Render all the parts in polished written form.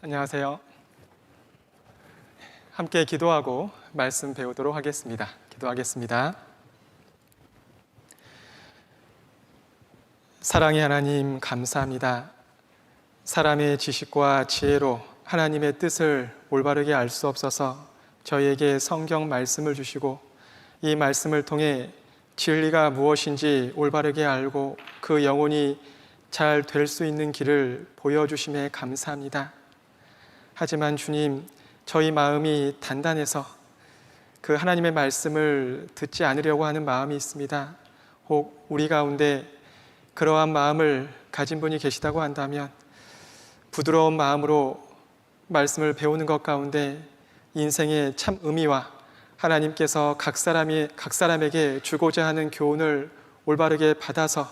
안녕하세요. 함께 기도하고 말씀 배우도록 하겠습니다. 기도하겠습니다. 사랑의 하나님, 감사합니다. 사람의 지식과 지혜로 하나님의 뜻을 올바르게 알 수 없어서 저희에게 성경 말씀을 주시고 이 말씀을 통해 진리가 무엇인지 올바르게 알고 그 영혼이 잘 될 수 있는 길을 보여주심에 감사합니다. 하지만 주님, 저희 마음이 단단해서 그 하나님의 말씀을 듣지 않으려고 하는 마음이 있습니다. 혹 우리 가운데 그러한 마음을 가진 분이 계시다고 한다면 부드러운 마음으로 말씀을 배우는 것 가운데 인생의 참 의미와 하나님께서 각 사람에게 주고자 하는 교훈을 올바르게 받아서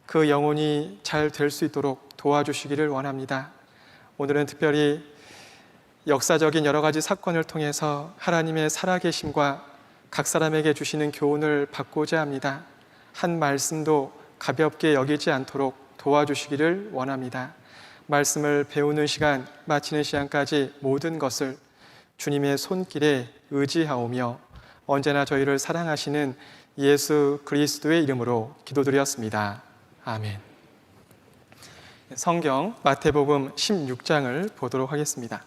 그 영혼이 잘 될 수 있도록 도와주시기를 원합니다. 오늘은 특별히 역사적인 여러 가지 사건을 통해서 하나님의 살아계심과 각 사람에게 주시는 교훈을 받고자 합니다. 한 말씀도 가볍게 여기지 않도록 도와주시기를 원합니다. 말씀을 배우는 시간, 마치는 시간까지 모든 것을 주님의 손길에 의지하오며 언제나 저희를 사랑하시는 예수 그리스도의 이름으로 기도드렸습니다. 아멘. 성경 마태복음 16장을 보도록 하겠습니다.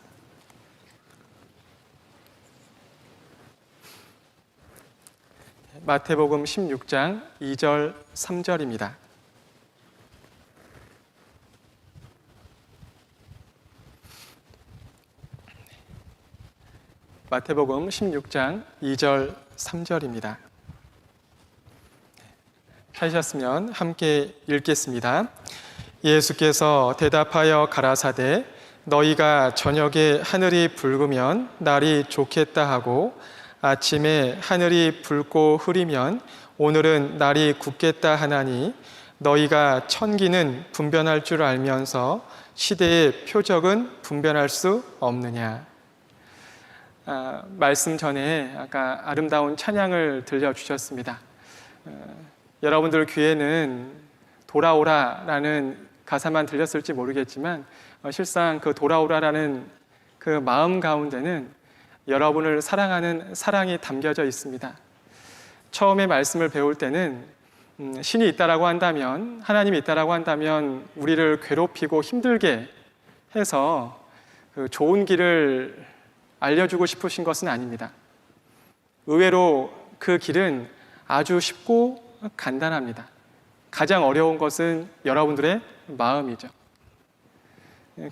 마태복음 16장 2절 3절입니다. 마태복음 16장 2절 3절입니다. 찾으셨으면 함께 읽겠습니다. 예수께서 대답하여 가라사대 너희가 저녁에 하늘이 붉으면 날이 좋겠다 하고 아침에 하늘이 붉고 흐리면 오늘은 날이 굳겠다 하나니 너희가 천기는 분변할 줄 알면서 시대의 표적은 분변할 수 없느냐. 말씀 전에 아까 아름다운 찬양을 들려주셨습니다. 여러분들 귀에는 돌아오라라는 가사만 들렸을지 모르겠지만 실상 그 돌아오라라는 그 마음 가운데는 여러분을 사랑하는 사랑이 담겨져 있습니다. 처음에 말씀을 배울 때는 신이 있다라고 한다면, 하나님이 있다라고 한다면 우리를 괴롭히고 힘들게 해서 그 좋은 길을 알려주고 싶으신 것은 아닙니다. 의외로 그 길은 아주 쉽고 간단합니다. 가장 어려운 것은 여러분들의 마음이죠.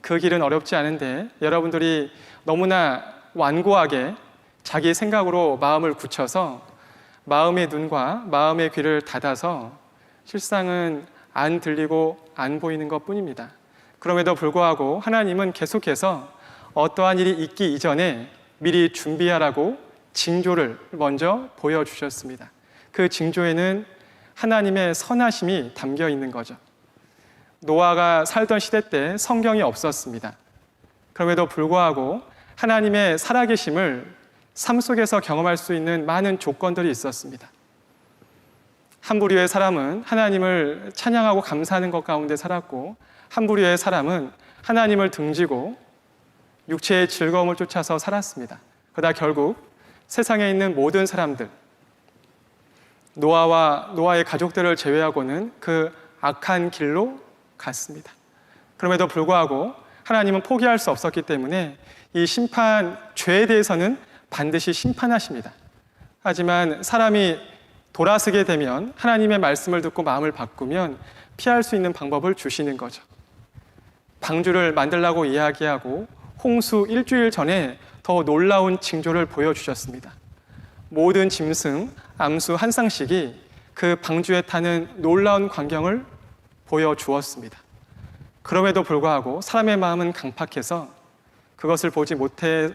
그 길은 어렵지 않은데 여러분들이 너무나 완고하게 자기 생각으로 마음을 굳혀서 마음의 눈과 마음의 귀를 닫아서 실상은 안 들리고 안 보이는 것 뿐입니다. 그럼에도 불구하고 하나님은 계속해서 어떠한 일이 있기 이전에 미리 준비하라고 징조를 먼저 보여주셨습니다. 그 징조에는 하나님의 선하심이 담겨 있는 거죠. 노아가 살던 시대 때 성경이 없었습니다. 그럼에도 불구하고 하나님의 살아계심을 삶 속에서 경험할 수 있는 많은 조건들이 있었습니다. 한 부류의 사람은 하나님을 찬양하고 감사하는 것 가운데 살았고 한 부류의 사람은 하나님을 등지고 육체의 즐거움을 쫓아서 살았습니다. 그러다 결국 세상에 있는 모든 사람들, 노아와 노아의 가족들을 제외하고는 그 악한 길로 갔습니다. 그럼에도 불구하고 하나님은 포기할 수 없었기 때문에 이 심판, 죄에 대해서는 반드시 심판하십니다. 하지만 사람이 돌아서게 되면 하나님의 말씀을 듣고 마음을 바꾸면 피할 수 있는 방법을 주시는 거죠. 방주를 만들라고 이야기하고 홍수 일주일 전에 더 놀라운 징조를 보여주셨습니다. 모든 짐승, 암수 한 쌍씩이 그 방주에 타는 놀라운 광경을 보여주었습니다. 그럼에도 불구하고 사람의 마음은 강팍해서 그것을 보지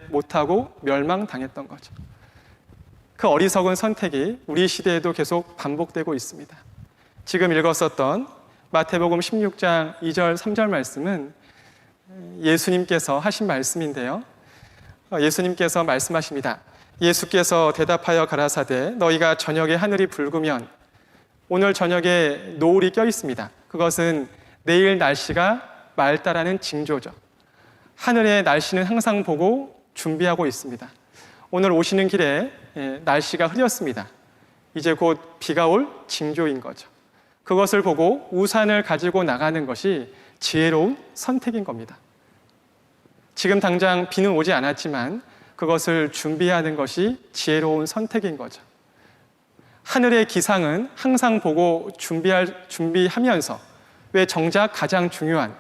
못하고 멸망당했던 거죠. 그 어리석은 선택이 우리 시대에도 계속 반복되고 있습니다. 지금 읽었었던 마태복음 16장 2절 3절 말씀은 예수님께서 하신 말씀인데요. 예수님께서 말씀하십니다. 예수께서 대답하여 가라사대 너희가 저녁에 하늘이 붉으면 오늘 저녁에 노을이 껴 있습니다. 그것은 내일 날씨가 맑다라는 징조죠. 하늘의 날씨는 항상 보고 준비하고 있습니다. 오늘 오시는 길에 날씨가 흐렸습니다. 이제 곧 비가 올 징조인 거죠. 그것을 보고 우산을 가지고 나가는 것이 지혜로운 선택인 겁니다. 지금 당장 비는 오지 않았지만 그것을 준비하는 것이 지혜로운 선택인 거죠. 하늘의 기상은 항상 보고 준비하면서 왜 정작 가장 중요한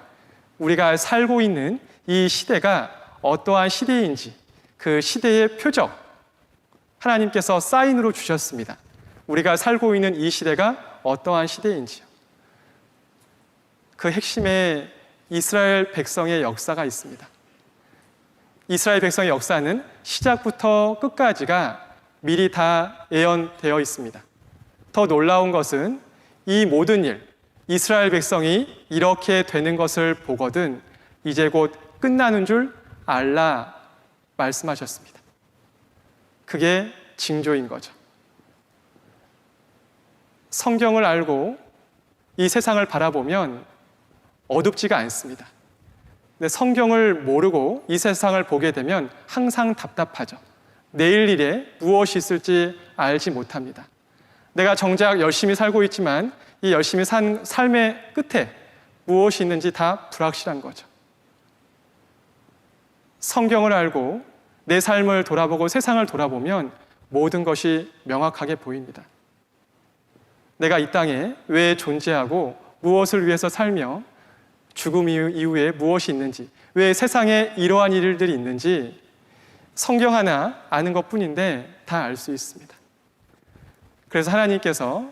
우리가 살고 있는 이 시대가 어떠한 시대인지 그 시대의 표적 하나님께서 사인으로 주셨습니다. 우리가 살고 있는 이 시대가 어떠한 시대인지요. 그 핵심에 이스라엘 백성의 역사가 있습니다. 이스라엘 백성의 역사는 시작부터 끝까지가 미리 다 예언되어 있습니다. 더 놀라운 것은 이 모든 일, 이스라엘 백성이 이렇게 되는 것을 보거든 이제 곧 끝나는 줄 알라 말씀하셨습니다. 그게 징조인 거죠. 성경을 알고 이 세상을 바라보면 어둡지가 않습니다. 근데 성경을 모르고 이 세상을 보게 되면 항상 답답하죠. 내일 일에 무엇이 있을지 알지 못합니다. 내가 정작 열심히 살고 있지만 이 열심히 산 삶의 끝에 무엇이 있는지 다 불확실한 거죠. 성경을 알고 내 삶을 돌아보고 세상을 돌아보면 모든 것이 명확하게 보입니다. 내가 이 땅에 왜 존재하고 무엇을 위해서 살며 죽음 이후에 무엇이 있는지, 왜 세상에 이러한 일들이 있는지 성경 하나 아는 것뿐인데 다 알 수 있습니다. 그래서 하나님께서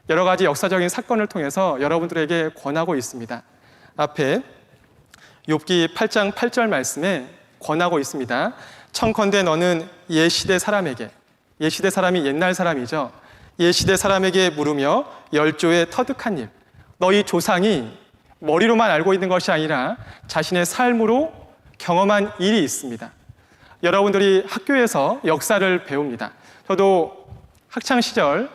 여러 가지 역사적인 사건을 통해서 여러분들에게 권하고 있습니다. 앞에 욥기 8장 8절 말씀에 권하고 있습니다. 청컨대 너는 옛시대 사람에게, 옛시대 사람이 옛날 사람이죠. 옛시대 사람에게 물으며 열조의 터득한 일, 너희 조상이 머리로만 알고 있는 것이 아니라 자신의 삶으로 경험한 일이 있습니다. 여러분들이 학교에서 역사를 배웁니다. 저도 학창시절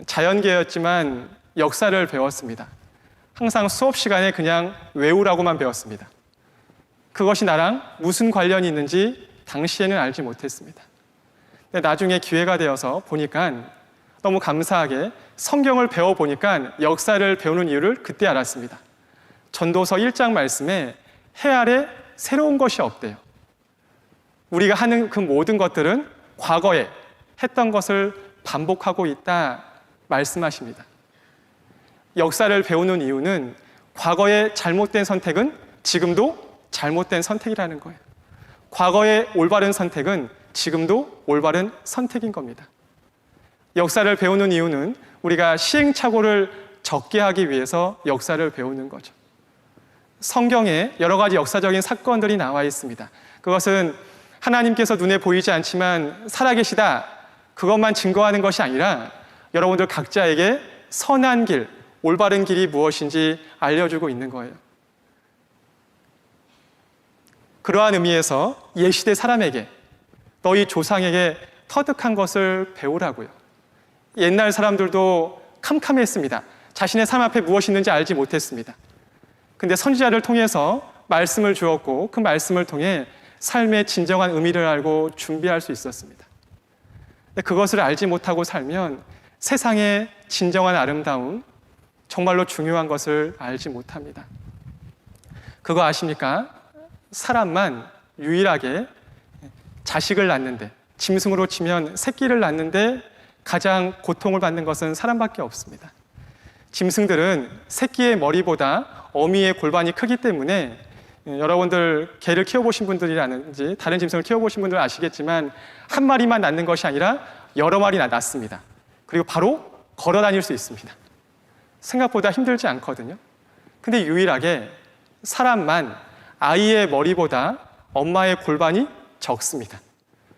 자연계였지만 역사를 배웠습니다. 항상 수업 시간에 그냥 외우라고만 배웠습니다. 그것이 나랑 무슨 관련이 있는지 당시에는 알지 못했습니다. 근데 나중에 기회가 되어서 보니까 너무 감사하게 성경을 배워보니까 역사를 배우는 이유를 그때 알았습니다. 전도서 1장 말씀에 해 아래 새로운 것이 없대요. 우리가 하는 그 모든 것들은 과거에 했던 것을 반복하고 있다 말씀하십니다. 역사를 배우는 이유는 과거의 잘못된 선택은 지금도 잘못된 선택이라는 거예요. 과거의 올바른 선택은 지금도 올바른 선택인 겁니다. 역사를 배우는 이유는 우리가 시행착오를 적게 하기 위해서 역사를 배우는 거죠. 성경에 여러 가지 역사적인 사건들이 나와 있습니다. 그것은 하나님께서 눈에 보이지 않지만 살아계시다, 그것만 증거하는 것이 아니라 여러분들 각자에게 선한 길, 올바른 길이 무엇인지 알려주고 있는 거예요. 그러한 의미에서 옛시대 사람에게, 너희 조상에게 터득한 것을 배우라고요. 옛날 사람들도 캄캄했습니다. 자신의 삶 앞에 무엇이 있는지 알지 못했습니다. 근데 선지자를 통해서 말씀을 주었고 그 말씀을 통해 삶의 진정한 의미를 알고 준비할 수 있었습니다. 근데 그것을 알지 못하고 살면 세상의 진정한 아름다움, 정말로 중요한 것을 알지 못합니다. 그거 아십니까? 사람만 유일하게 자식을 낳는데, 짐승으로 치면 새끼를 낳는데 가장 고통을 받는 것은 사람밖에 없습니다. 짐승들은 새끼의 머리보다 어미의 골반이 크기 때문에 여러분들 개를 키워보신 분들이라든지 다른 짐승을 키워보신 분들은 아시겠지만 한 마리만 낳는 것이 아니라 여러 마리 낳습니다. 그리고 바로 걸어 다닐 수 있습니다. 생각보다 힘들지 않거든요. 근데 유일하게 사람만 아이의 머리보다 엄마의 골반이 적습니다.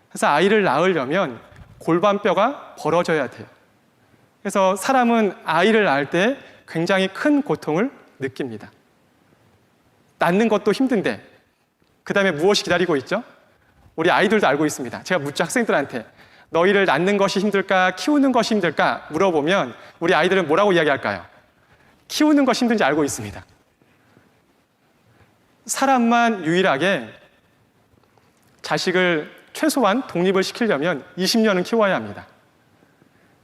그래서 아이를 낳으려면 골반뼈가 벌어져야 돼요. 그래서 사람은 아이를 낳을 때 굉장히 큰 고통을 느낍니다. 낳는 것도 힘든데 그 다음에 무엇이 기다리고 있죠? 우리 아이들도 알고 있습니다. 제가 묻죠, 학생들한테 너희를 낳는 것이 힘들까 키우는 것이 힘들까 물어보면 우리 아이들은 뭐라고 이야기할까요? 키우는 것이 힘든지 알고 있습니다. 사람만 유일하게 자식을 최소한 독립을 시키려면 20년은 키워야 합니다.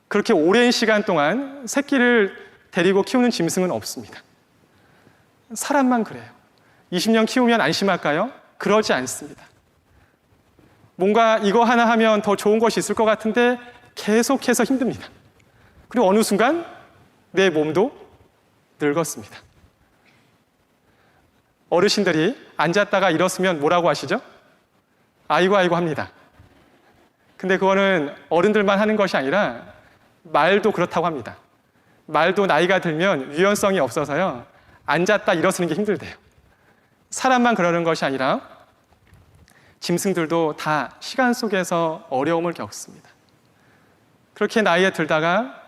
그렇게 오랜 시간 동안 새끼를 데리고 키우는 짐승은 없습니다. 사람만 그래요. 20년 키우면 안심할까요? 그러지 않습니다. 뭔가 이거 하나 하면 더 좋은 것이 있을 것 같은데 계속해서 힘듭니다. 그리고 어느 순간 내 몸도 늙었습니다. 어르신들이 앉았다가 일었으면 뭐라고 하시죠? 아이고 아이고 합니다. 근데 그거는 어른들만 하는 것이 아니라 말도 그렇다고 합니다. 말도 나이가 들면 유연성이 없어서요, 앉았다 일어서는 게 힘들대요. 사람만 그러는 것이 아니라 짐승들도 다 시간 속에서 어려움을 겪습니다. 그렇게 나이에 들다가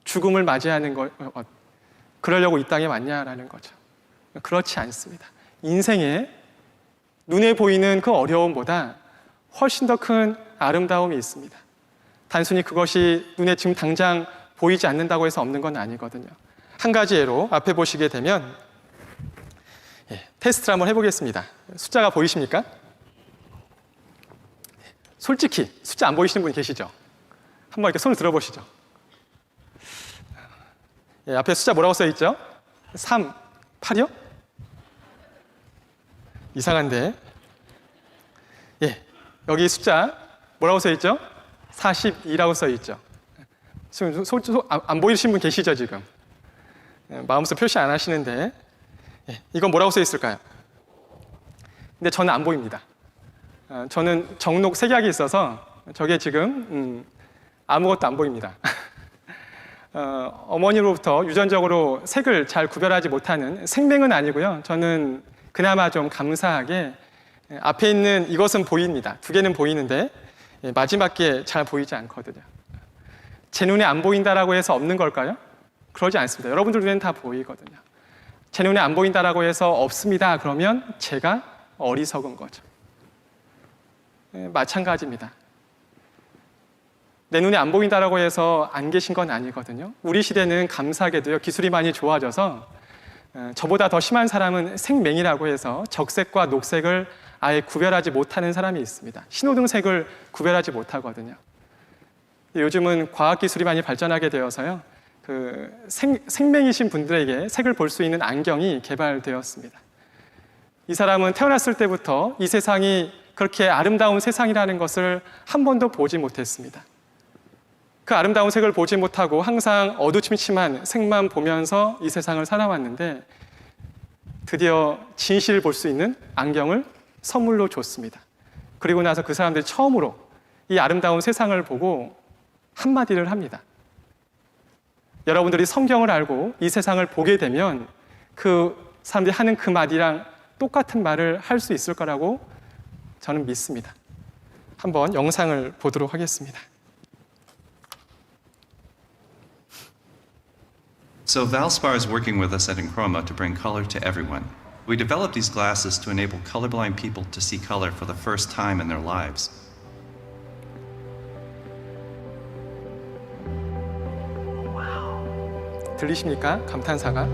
죽음을 맞이하는 것, 그러려고 이 땅에 왔냐라는 거죠. 그렇지 않습니다. 인생에 눈에 보이는 그 어려움보다 훨씬 더 큰 아름다움이 있습니다. 단순히 그것이 눈에 지금 당장 보이지 않는다고 해서 없는 건 아니거든요. 한 가지 예로 앞에 보시게 되면 테스트를 한번 해보겠습니다. 숫자가 보이십니까? 솔직히 숫자 안 보이시는 분 계시죠? 한번 이렇게 손을 들어보시죠. 앞에 숫자 뭐라고 써있죠? 3, 8이요? 이상한데. 여기 숫자 뭐라고 써있죠? 42라고 써있죠. 안 보이시는 분 계시죠, 지금? 마음속 표시 안 하시는데. 이건 뭐라고 써있을까요? 근데 저는 안 보입니다. 저는 정록 색약이 있어서 저게 지금 아무것도 안 보입니다. 어머니로부터 유전적으로 색을 잘 구별하지 못하는, 생맹은 아니고요. 저는 그나마 좀 감사하게 앞에 있는 이것은 보입니다. 두 개는 보이는데 마지막 게 잘 보이지 않거든요. 제 눈에 안 보인다라고 해서 없는 걸까요? 그러지 않습니다. 여러분들 눈에는 다 보이거든요. 제 눈에 안 보인다라고 해서 없습니다. 그러면 제가 어리석은 거죠. 마찬가지입니다. 내 눈에 안 보인다라고 해서 안 계신 건 아니거든요. 우리 시대는 감사하게도요, 기술이 많이 좋아져서 저보다 더 심한 사람은 생맹이라고 해서 적색과 녹색을 아예 구별하지 못하는 사람이 있습니다. 신호등색을 구별하지 못하거든요. 요즘은 과학기술이 많이 발전하게 되어서요, 생맹이신 분들에게 색을 볼 수 있는 안경이 개발되었습니다. 이 사람은 태어났을 때부터 이 세상이 그렇게 아름다운 세상이라는 것을 한 번도 보지 못했습니다. 그 아름다운 색을 보지 못하고 항상 어두침침한 색만 보면서 이 세상을 살아왔는데 드디어 진실을 볼 수 있는 안경을 선물로 줬습니다. 그리고 나서 그 사람들이 처음으로 이 아름다운 세상을 보고 한마디를 합니다. 여러분들이 성경을 알고 이 세상을 보게 되면 그 사람들이 하는 그 말이랑 똑같은 말을 할 수 있을 거라고 저는 믿습니다. 한번 영상을 보도록 하겠습니다. So Valspar is working with us at Enchroma to bring color to everyone. We developed these glasses to enable colorblind people to see color for the first time in their lives. 들리십니까? 감탄사가.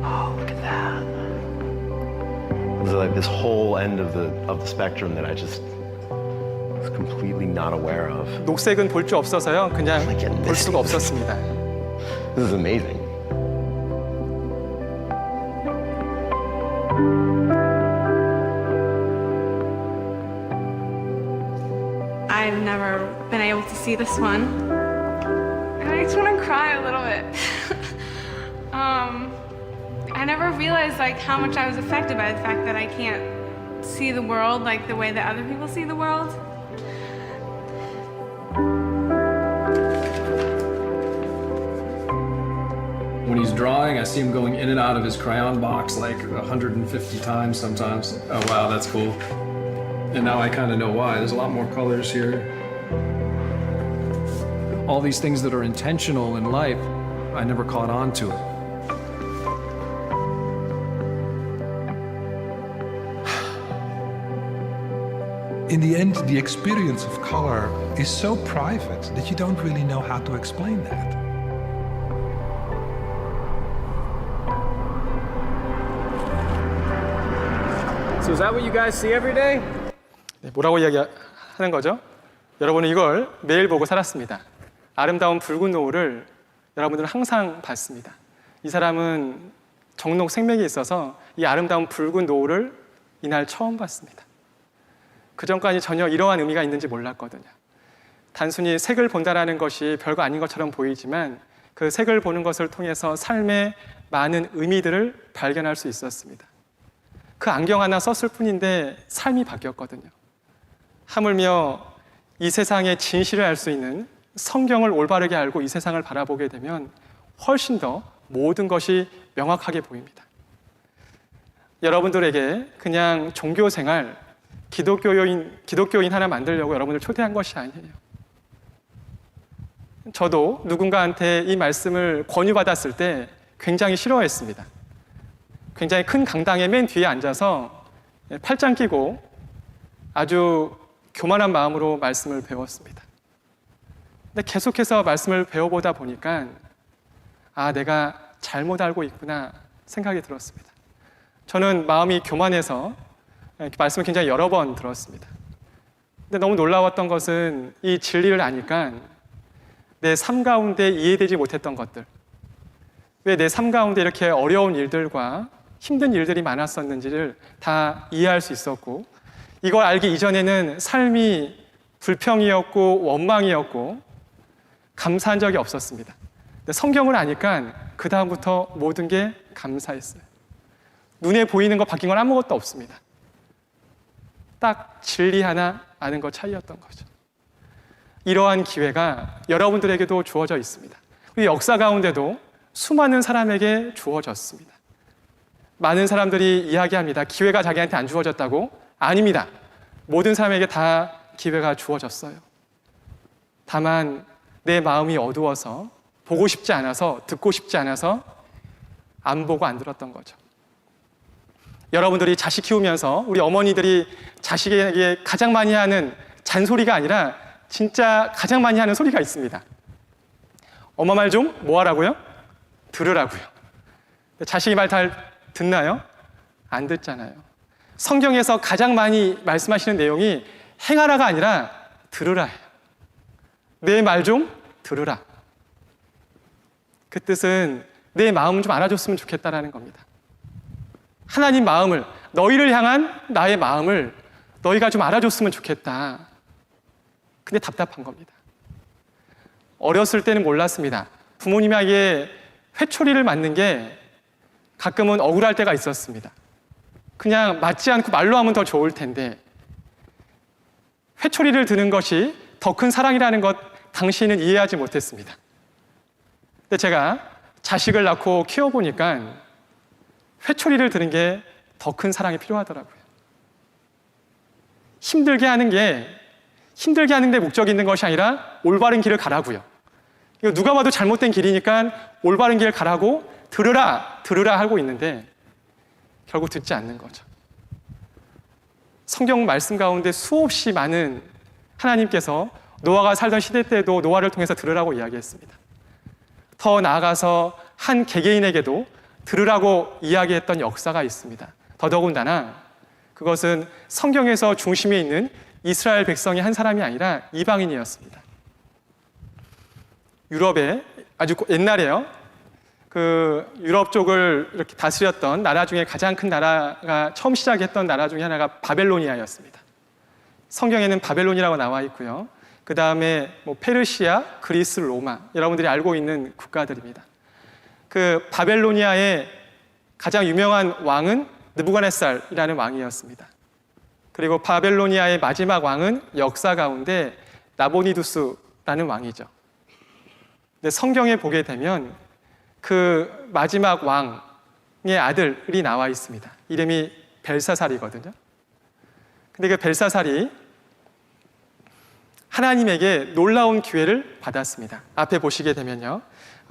Oh, look at that. There's like this whole end of the spectrum that I just was completely not aware of. 녹색은 볼 줄 없어서요, 그냥 볼 수가 없었습니다. This is amazing. I've never been able to see this one. And I just want to cry a little bit. I never realized like how much I was affected by the fact that I can't see the world like the way that other people see the world. When he's drawing, I see him going in and out of his crayon box like 150 times sometimes. Oh wow, that's cool. And now I kind of know why. There's a lot more colors here. All these things that are intentional in life, I never caught on to it. In the end, the experience of color is so private that you don't really know how to explain that. So is that what you guys see every day? 네, 뭐라고 이야기하는 거죠? 여러분은 이걸 매일 보고 살았습니다. 아름다운 붉은 노을을 여러분들은 항상 봤습니다. 이 사람은 정록 생맥이 있어서 이 아름다운 붉은 노을을 이날 처음 봤습니다. 그전까지 전혀 이러한 의미가 있는지 몰랐거든요. 단순히 색을 본다는 것이 별거 아닌 것처럼 보이지만 그 색을 보는 것을 통해서 삶의 많은 의미들을 발견할 수 있었습니다. 그 안경 하나 썼을 뿐인데 삶이 바뀌었거든요. 하물며 이 세상의 진실을 알 수 있는 성경을 올바르게 알고 이 세상을 바라보게 되면 훨씬 더 모든 것이 명확하게 보입니다. 여러분들에게 그냥 종교생활, 기독교인 하나 만들려고 여러분을 초대한 것이 아니에요. 저도 누군가한테 이 말씀을 권유받았을 때 굉장히 싫어했습니다. 굉장히 큰 강당의 맨 뒤에 앉아서 팔짱 끼고 아주 교만한 마음으로 말씀을 배웠습니다. 근데 계속해서 말씀을 배워보다 보니까 내가 잘못 알고 있구나 생각이 들었습니다. 저는 마음이 교만해서 말씀을 굉장히 여러 번 들었습니다. 근데 너무 놀라웠던 것은 이 진리를 아니까 내 삶 가운데 이해되지 못했던 것들, 왜 내 삶 가운데 이렇게 어려운 일들과 힘든 일들이 많았었는지를 다 이해할 수 있었고, 이걸 알기 이전에는 삶이 불평이었고 원망이었고 감사한 적이 없었습니다. 근데 성경을 아니까 그 다음부터 모든 게 감사했어요. 눈에 보이는 거 바뀐 건 아무것도 없습니다. 딱 진리 하나 아는 것 차이였던 거죠. 이러한 기회가 여러분들에게도 주어져 있습니다. 이 역사 가운데도 수많은 사람에게 주어졌습니다. 많은 사람들이 이야기합니다. 기회가 자기한테 안 주어졌다고? 아닙니다. 모든 사람에게 다 기회가 주어졌어요. 다만 내 마음이 어두워서 보고 싶지 않아서 듣고 싶지 않아서 안 보고 안 들었던 거죠. 여러분들이 자식 키우면서 우리 어머니들이 자식에게 가장 많이 하는 잔소리가 아니라 진짜 가장 많이 하는 소리가 있습니다. 엄마 말 좀 뭐 하라고요? 들으라고요. 자식이 말 잘 듣나요? 안 듣잖아요. 성경에서 가장 많이 말씀하시는 내용이 행하라가 아니라 들으라예요. 내 말 좀 들으라. 그 뜻은 내 마음을 좀 알아줬으면 좋겠다라는 겁니다. 하나님 마음을, 너희를 향한 나의 마음을 너희가 좀 알아줬으면 좋겠다. 근데 답답한 겁니다. 어렸을 때는 몰랐습니다. 부모님에게 회초리를 맞는 게 가끔은 억울할 때가 있었습니다. 그냥 맞지 않고 말로 하면 더 좋을 텐데 회초리를 드는 것이 더 큰 사랑이라는 것 당시에는 이해하지 못했습니다. 근데 제가 자식을 낳고 키워보니까 회초리를 드는 게 더 큰 사랑이 필요하더라고요. 힘들게 하는 데 목적이 있는 것이 아니라 올바른 길을 가라고요. 이거 누가 봐도 잘못된 길이니까 올바른 길을 가라고 들으라 하고 있는데 결국 듣지 않는 거죠. 성경 말씀 가운데 수없이 많은 하나님께서 노아가 살던 시대 때도 노아를 통해서 들으라고 이야기했습니다. 더 나아가서 한 개개인에게도 들으라고 이야기했던 역사가 있습니다. 더더군다나 그것은 성경에서 중심에 있는 이스라엘 백성이 한 사람이 아니라 이방인이었습니다. 유럽에 아주 옛날에요. 그 유럽 쪽을 이렇게 다스렸던 나라 중에 가장 큰 나라가 처음 시작했던 나라 중에 하나가 바벨로니아였습니다. 성경에는 바벨론이라고 나와 있고요. 그 다음에 페르시아, 그리스, 로마, 여러분들이 알고 있는 국가들입니다. 그 바벨로니아의 가장 유명한 왕은 느부갓네살이라는 왕이었습니다. 그리고 바벨로니아의 마지막 왕은 역사 가운데 나보니두스라는 왕이죠. 근데 성경에 보게 되면 그 마지막 왕의 아들이 나와 있습니다. 이름이 벨사살이거든요. 근데 그 벨사살이 하나님에게 놀라운 기회를 받았습니다. 앞에 보시게 되면요.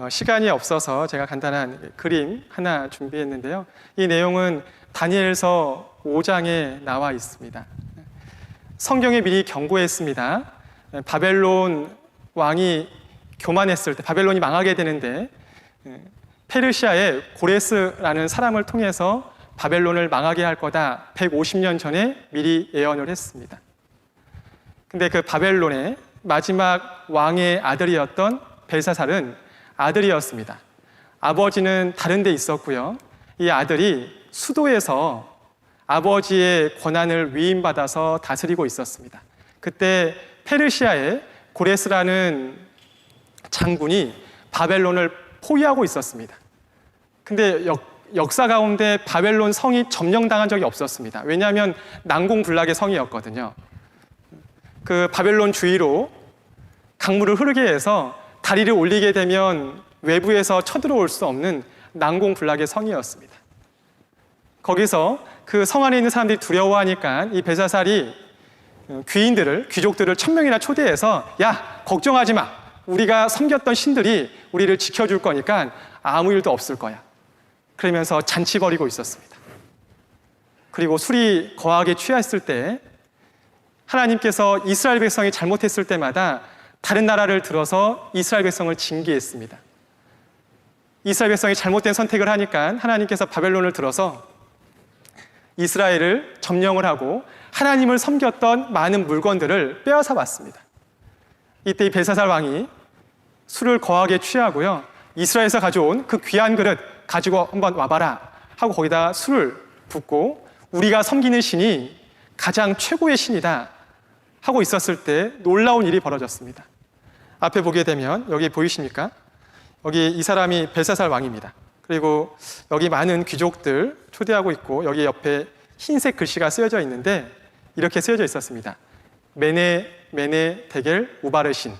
시간이 없어서 제가 간단한 그림 하나 준비했는데요. 이 내용은 다니엘서 5장에 나와 있습니다. 성경에 미리 경고했습니다. 바벨론 왕이 교만했을 때 바벨론이 망하게 되는데 페르시아의 고레스라는 사람을 통해서 바벨론을 망하게 할 거다 150년 전에 미리 예언을 했습니다. 근데 그 바벨론의 마지막 왕의 아들이었던 벨사살은 아들이었습니다. 아버지는 다른 데 있었고요. 이 아들이 수도에서 아버지의 권한을 위임받아서 다스리고 있었습니다. 그때 페르시아의 고레스라는 장군이 바벨론을 포위하고 있었습니다. 근데 역사 가운데 바벨론 성이 점령당한 적이 없었습니다. 왜냐하면 난공불락의 성이었거든요. 그 바벨론 주위로 강물을 흐르게 해서 다리를 올리게 되면 외부에서 쳐들어올 수 없는 난공불락의 성이었습니다. 거기서 그 성 안에 있는 사람들이 두려워하니까 이 벨사살이 귀족들을 1000명이나 초대해서 야, 걱정하지 마. 우리가 섬겼던 신들이 우리를 지켜줄 거니까 아무 일도 없을 거야. 그러면서 잔치 벌이고 있었습니다. 그리고 술이 거하게 취했을 때 하나님께서 이스라엘 백성이 잘못했을 때마다 다른 나라를 들어서 이스라엘 백성을 징계했습니다. 이스라엘 백성이 잘못된 선택을 하니까 하나님께서 바벨론을 들어서 이스라엘을 점령을 하고 하나님을 섬겼던 많은 물건들을 빼앗아 왔습니다. 이때 이 벨사살 왕이 술을 거하게 취하고요. 이스라엘에서 가져온 그 귀한 그릇 가지고 한번 와봐라 하고 거기다 술을 붓고 우리가 섬기는 신이 가장 최고의 신이다 하고 있었을 때 놀라운 일이 벌어졌습니다. 앞에 보게 되면 여기 보이십니까? 여기 이 사람이 벨사살 왕입니다. 그리고 여기 많은 귀족들 초대하고 있고 여기 옆에 흰색 글씨가 쓰여져 있는데 이렇게 쓰여져 있었습니다. 메네 데겔 우바르신.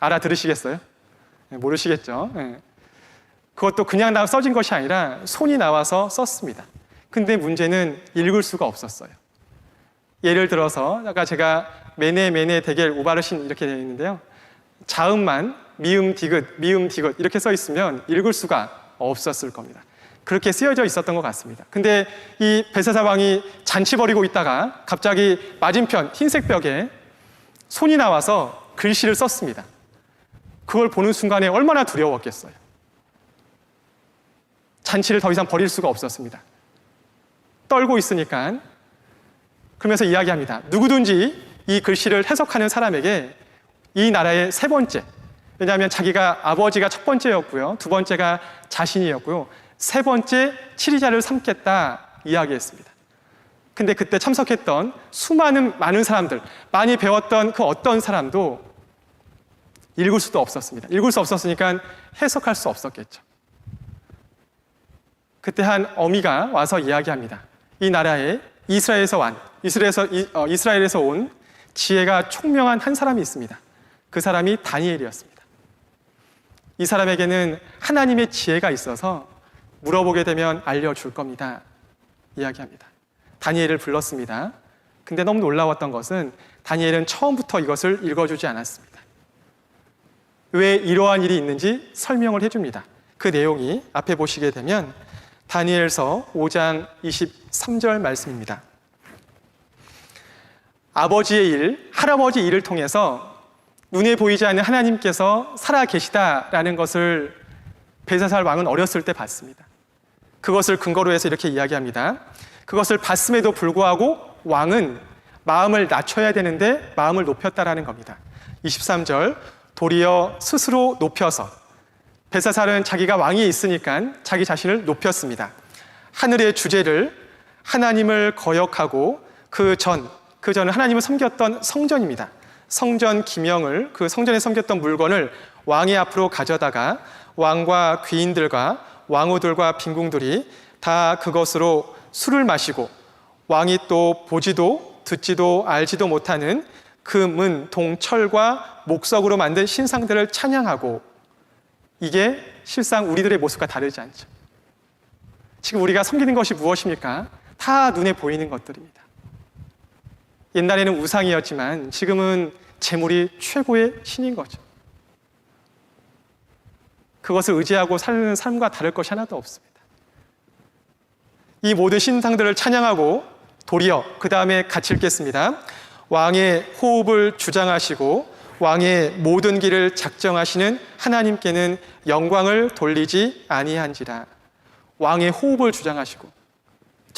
알아들으시겠어요? 모르시겠죠? 그것도 그냥 써진 것이 아니라 손이 나와서 썼습니다. 근데 문제는 읽을 수가 없었어요. 예를 들어서 아까 제가 메네 데겔 우바르신 이렇게 되어 있는데요. 자음만 미음 디귿 이렇게 써 있으면 읽을 수가 없었을 겁니다. 그렇게 쓰여져 있었던 것 같습니다. 근데 이 벨사살 왕이 잔치 벌이고 있다가 갑자기 맞은편 흰색 벽에 손이 나와서 글씨를 썼습니다. 그걸 보는 순간에 얼마나 두려웠겠어요. 잔치를 더 이상 벌일 수가 없었습니다. 떨고 있으니까. 그러면서 이야기합니다. 누구든지 이 글씨를 해석하는 사람에게 이 나라의 세 번째, 왜냐하면 자기가 아버지가 첫 번째였고요, 두 번째가 자신이었고요, 세 번째 치리자를 삼겠다 이야기했습니다. 근데 그때 참석했던 많은 사람들, 많이 배웠던 그 어떤 사람도 읽을 수도 없었습니다. 읽을 수 없었으니까 해석할 수 없었겠죠. 그때 한 어미가 와서 이야기합니다. 이 나라에 이스라엘에서 온 지혜가 총명한 한 사람이 있습니다. 그 사람이 다니엘이었습니다. 이 사람에게는 하나님의 지혜가 있어서 물어보게 되면 알려줄 겁니다. 이야기합니다. 다니엘을 불렀습니다. 근데 너무 놀라웠던 것은 다니엘은 처음부터 이것을 읽어주지 않았습니다. 왜 이러한 일이 있는지 설명을 해줍니다. 그 내용이 앞에 보시게 되면 다니엘서 5장 23절 말씀입니다. 아버지의 일, 할아버지 일을 통해서 눈에 보이지 않는 하나님께서 살아 계시다라는 것을 벨사살 왕은 어렸을 때 봤습니다. 그것을 근거로 해서 이렇게 이야기합니다. 그것을 봤음에도 불구하고 왕은 마음을 낮춰야 되는데 마음을 높였다라는 겁니다. 23절, 도리어 스스로 높여서, 벨사살은 자기가 왕위에 있으니까 자기 자신을 높였습니다. 하늘의 주제를, 하나님을 거역하고 그 전은 하나님을 섬겼던 성전입니다. 성전 기명을, 그 성전에 섬겼던 물건을 왕의 앞으로 가져다가 왕과 귀인들과 왕후들과 빈궁들이 다 그것으로 술을 마시고 왕이 또 보지도 듣지도 알지도 못하는 금, 동, 철과 목석으로 만든 신상들을 찬양하고, 이게 실상 우리들의 모습과 다르지 않죠. 지금 우리가 섬기는 것이 무엇입니까? 다 눈에 보이는 것들입니다. 옛날에는 우상이었지만 지금은 재물이 최고의 신인 거죠. 그것을 의지하고 사는 삶과 다를 것이 하나도 없습니다. 이 모든 신상들을 찬양하고 도리어, 그 다음에 같이 읽겠습니다. 왕의 호흡을 주장하시고 왕의 모든 길을 작정하시는 하나님께는 영광을 돌리지 아니한지라. 왕의 호흡을 주장하시고,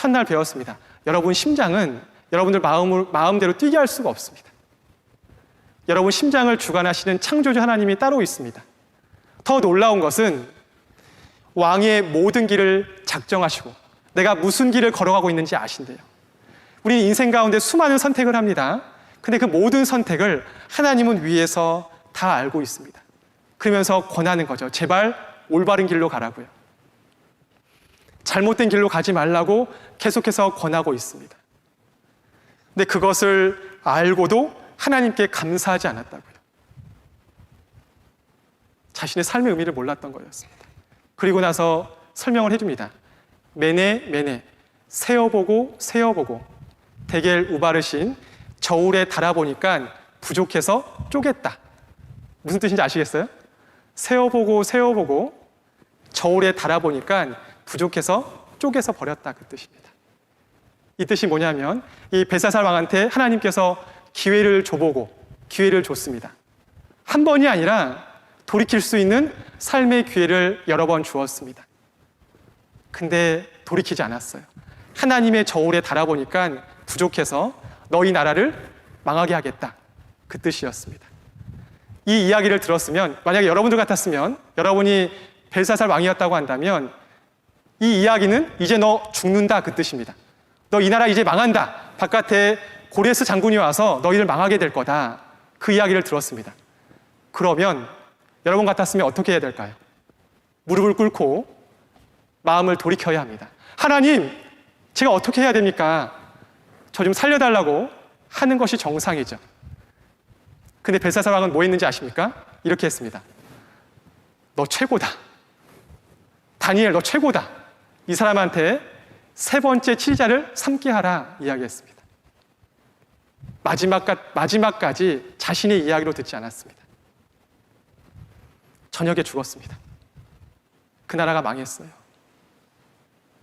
첫날 배웠습니다. 여러분 심장은 여러분들 마음대로 뛰게 할 수가 없습니다. 여러분 심장을 주관하시는 창조주 하나님이 따로 있습니다. 더 놀라운 것은 왕의 모든 길을 작정하시고 내가 무슨 길을 걸어가고 있는지 아신대요. 우리 인생 가운데 수많은 선택을 합니다. 근데 그 모든 선택을 하나님은 위에서 다 알고 있습니다. 그러면서 권하는 거죠. 제발 올바른 길로 가라고요. 잘못된 길로 가지 말라고 계속해서 권하고 있습니다. 근데 그것을 알고도 하나님께 감사하지 않았다고요. 자신의 삶의 의미를 몰랐던 거였습니다. 그리고 나서 설명을 해줍니다. 메네 세어보고 데겔 우바르신 저울에 달아보니까 부족해서 쪼갰다. 무슨 뜻인지 아시겠어요? 세어보고 저울에 달아보니까 부족해서 쪼개서 버렸다, 그 뜻입니다. 이 뜻이 뭐냐면 이 벨사살 왕한테 하나님께서 기회를 줬습니다. 한 번이 아니라 돌이킬 수 있는 삶의 기회를 여러 번 주었습니다. 근데 돌이키지 않았어요. 하나님의 저울에 달아보니까 부족해서 너희 나라를 망하게 하겠다, 그 뜻이었습니다. 이 이야기를 들었으면, 만약에 여러분들 같았으면, 여러분이 벨사살 왕이었다고 한다면 이 이야기는 이제 너 죽는다, 그 뜻입니다. 너 이 나라 이제 망한다. 바깥에 고레스 장군이 와서 너희를 망하게 될 거다. 그 이야기를 들었습니다. 그러면 여러분 같았으면 어떻게 해야 될까요? 무릎을 꿇고 마음을 돌이켜야 합니다. 하나님, 제가 어떻게 해야 됩니까? 저 좀 살려달라고 하는 것이 정상이죠. 근데 벨사살 왕은 뭐 했는지 아십니까? 이렇게 했습니다. 너 최고다. 다니엘, 너 최고다. 이 사람한테 세 번째 치자를 삼게 하라 이야기했습니다. 마지막까지 자신의 이야기로 듣지 않았습니다. 저녁에 죽었습니다. 그 나라가 망했어요.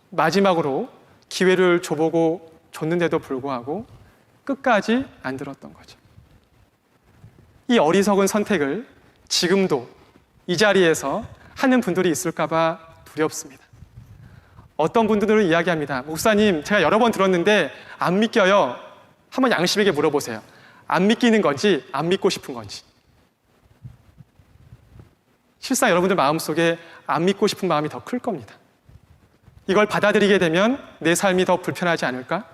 마지막으로 기회를 줘보고 줬는데도 불구하고 끝까지 안 들었던 거죠. 이 어리석은 선택을 지금도 이 자리에서 하는 분들이 있을까봐 두렵습니다. 어떤 분들은 이야기합니다. 목사님, 제가 여러 번 들었는데 안 믿겨요. 한번 양심에게 물어보세요. 안 믿기는 건지 안 믿고 싶은 건지. 실상 여러분들 마음속에 안 믿고 싶은 마음이 더 클 겁니다. 이걸 받아들이게 되면 내 삶이 더 불편하지 않을까?